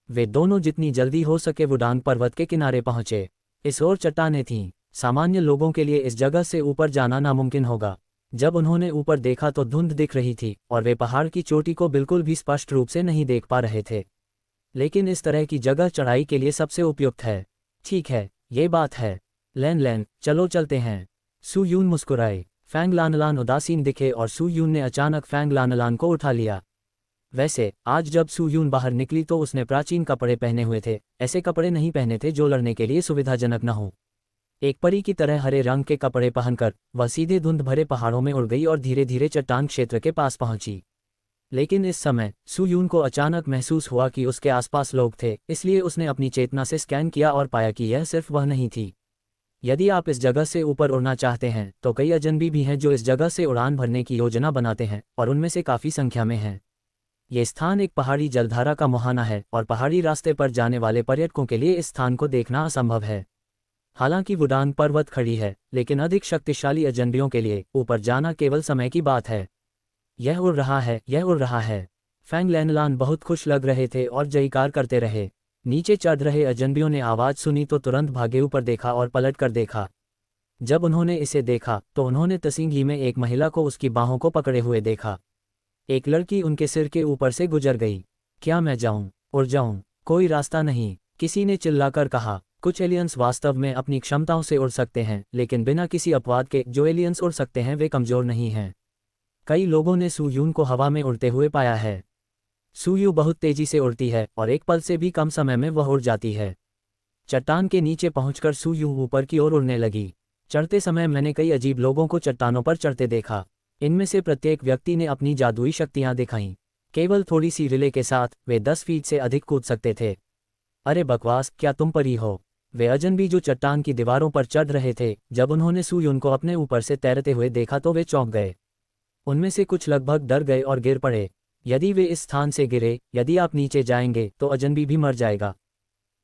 वे दोनों जितनी जल्दी हो सके वुडांग पर्वत के किनारे पहुंचे। इस ओर चट्टानें थीं। सामान्य लोगों के लिए इस जगह से ऊपर जाना नामुमकिन होगा। जब उन्होंने ऊपर देखा तो धुंध दिख रही थी और वे पहाड़ की चोटी को बिल्कुल भी स्पष्ट रूप से नहीं देख पा रहे थे। लेकिन इस तरह की जगह चढ़ाई के लिए सबसे उपयुक्त है। ठीक है, ये बात है। लैन लैन, चलो चलते हैं। सू यून मुस्कुराए। फैंग लानलान उदासीन दिखे और सू यून ने अचानक फैंग लानलान को उठा लिया। वैसे आज जब सू यून बाहर निकली तो उसने प्राचीन कपड़े पहने हुए थे। ऐसे कपड़े नहीं पहने थे जो लड़ने के लिए सुविधाजनक न हो। एक परी की तरह हरे रंग के कपड़े पहनकर वह सीधे धुंध भरे पहाड़ों में उड़ गई और धीरे धीरे चट्टान क्षेत्र के पास पहुंची। लेकिन इस समय सू यून को अचानक महसूस हुआ कि उसके आसपास लोग थे, इसलिए उसने अपनी चेतना से स्कैन किया और पाया कि यह सिर्फ वह नहीं थी। यदि आप इस जगह से ऊपर उड़ना चाहते हैं तो कई अजनबी भी हैं जो इस जगह से उड़ान भरने की योजना बनाते हैं, और उनमें से काफ़ी संख्या में हैं। ये स्थान एक पहाड़ी जलधारा का मुहाना है और पहाड़ी रास्ते पर जाने वाले पर्यटकों के लिए इस स्थान को देखना असंभव है। हालांकि वुडांग पर्वत खड़ी है, लेकिन अधिक शक्तिशाली अजनबियों के लिए ऊपर जाना केवल समय की बात है। यह उड़ रहा है, यह उड़ रहा है। फैंग लैनलान बहुत खुश लग रहे थे और जयकार करते रहे। नीचे चढ़ रहे अजनबियों ने आवाज़ सुनी तो तुरंत भागे ऊपर देखा और पलट कर देखा। जब उन्होंने इसे देखा तो उन्होंने तसिंगी में एक महिला को उसकी बाहों को पकड़े हुए देखा। एक लड़की उनके सिर के ऊपर से गुजर गई। क्या मैं जाऊं, उड़ जाऊं? कोई रास्ता नहीं, किसी ने चिल्लाकर कहा। कुछ एलियंस वास्तव में अपनी क्षमताओं से उड़ सकते हैं, लेकिन बिना किसी अपवाद के जो एलियंस उड़ सकते हैं वे कमज़ोर नहीं हैं। कई लोगों ने सू यून को हवा में उड़ते हुए पाया है। सू यू बहुत तेजी से उड़ती है और एक पल से भी कम समय में वह उड़ जाती है। चट्टान के नीचे पहुंचकर सू यू ऊपर की ओर उड़ने लगी। चढ़ते समय मैंने कई अजीब लोगों को चट्टानों पर चढ़ते देखा। इनमें से प्रत्येक व्यक्ति ने अपनी जादुई शक्तियां दिखाईं। केवल थोड़ी सी रिले के साथ वे 10 फीट से अधिक कूद सकते थे। अरे बकवास, क्या तुम परी हो? वे अजनबी जो चट्टान की दीवारों पर चढ़ रहे थे, जब उन्होंने सू यून को अपने ऊपर से तैरते हुए देखा तो वे चौंक गए। उनमें से कुछ लगभग डर गए और गिर पड़े। यदि वे इस स्थान से गिरे, यदि आप नीचे जाएंगे तो अजनबी भी मर जाएगा।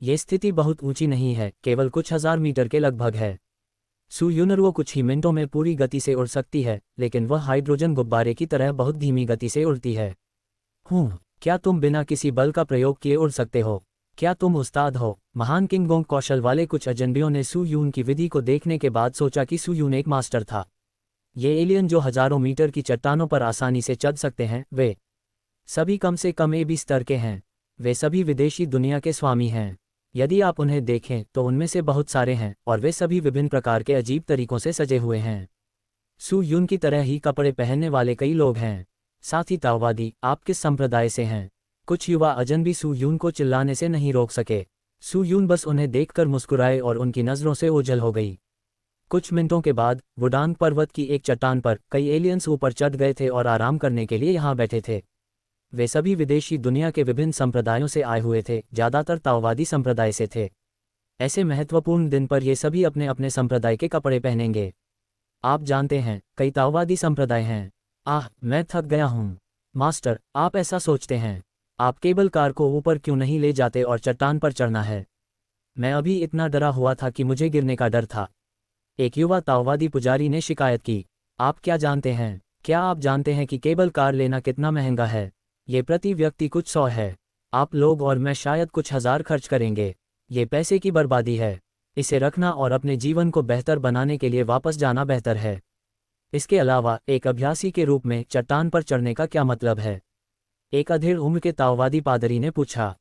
ये स्थिति बहुत ऊंची नहीं है, केवल कुछ हजार मीटर के लगभग है। सू यूनर कुछ ही मिनटों में पूरी गति से उड़ सकती है, लेकिन वह हाइड्रोजन गुब्बारे की तरह बहुत धीमी गति से उड़ती है। क्या तुम बिना किसी बल का प्रयोग किए उड़ सकते हो? क्या तुम उस्ताद हो? महान किंगोंग कौशल वाले कुछ अजनबियों ने सू यून की विधि को देखने के बाद सोचा कि सू यून एक मास्टर था। ये एलियन जो हजारों मीटर की चट्टानों पर आसानी से चढ़ सकते हैं, वे सभी कम से कम ए बी स्तर के हैं। वे सभी विदेशी दुनिया के स्वामी हैं। यदि आप उन्हें देखें तो उनमें से बहुत सारे हैं और वे सभी विभिन्न प्रकार के अजीब तरीकों से सजे हुए हैं। सू यून की तरह ही कपड़े पहनने वाले कई लोग हैं। साथ ही ताओवादी। आप किस संप्रदाय से हैं? कुछ युवा अजनबी सू यून को चिल्लाने से नहीं रोक सके। सू यून बस उन्हें देखकर मुस्कुराए और उनकी नज़रों से ओझल हो गई। कुछ मिनटों के बाद वुडांग पर्वत की एक चट्टान पर कई एलियंस ऊपर चढ़ गए थे और आराम करने के लिए यहाँ बैठे थे। वे सभी विदेशी दुनिया के विभिन्न संप्रदायों से आए हुए थे, ज़्यादातर ताओवादी संप्रदाय से थे। ऐसे महत्वपूर्ण दिन पर ये सभी अपने अपने संप्रदाय के कपड़े पहनेंगे। आप जानते हैं, कई ताओवादी संप्रदाय हैं। मैं थक गया हूँ। मास्टर, आप ऐसा सोचते हैं? आप केबल कार को ऊपर क्यों नहीं ले जाते और चट्टान पर चढ़ना है? मैं अभी इतना डरा हुआ था कि मुझे गिरने का डर था। एक युवा ताओवादी पुजारी ने शिकायत की। आप क्या जानते हैं? क्या आप जानते हैं कि केबल कार लेना कितना महंगा है? ये प्रति व्यक्ति कुछ 100 है। आप लोग और मैं शायद कुछ हज़ार खर्च करेंगे। ये पैसे की बर्बादी है। इसे रखना और अपने जीवन को बेहतर बनाने के लिए वापस जाना बेहतर है। इसके अलावा एक अभ्यासी के रूप में चट्टान पर चढ़ने का क्या मतलब है? एक अधेड़ उम्र के ताओवादी पादरी ने पूछा।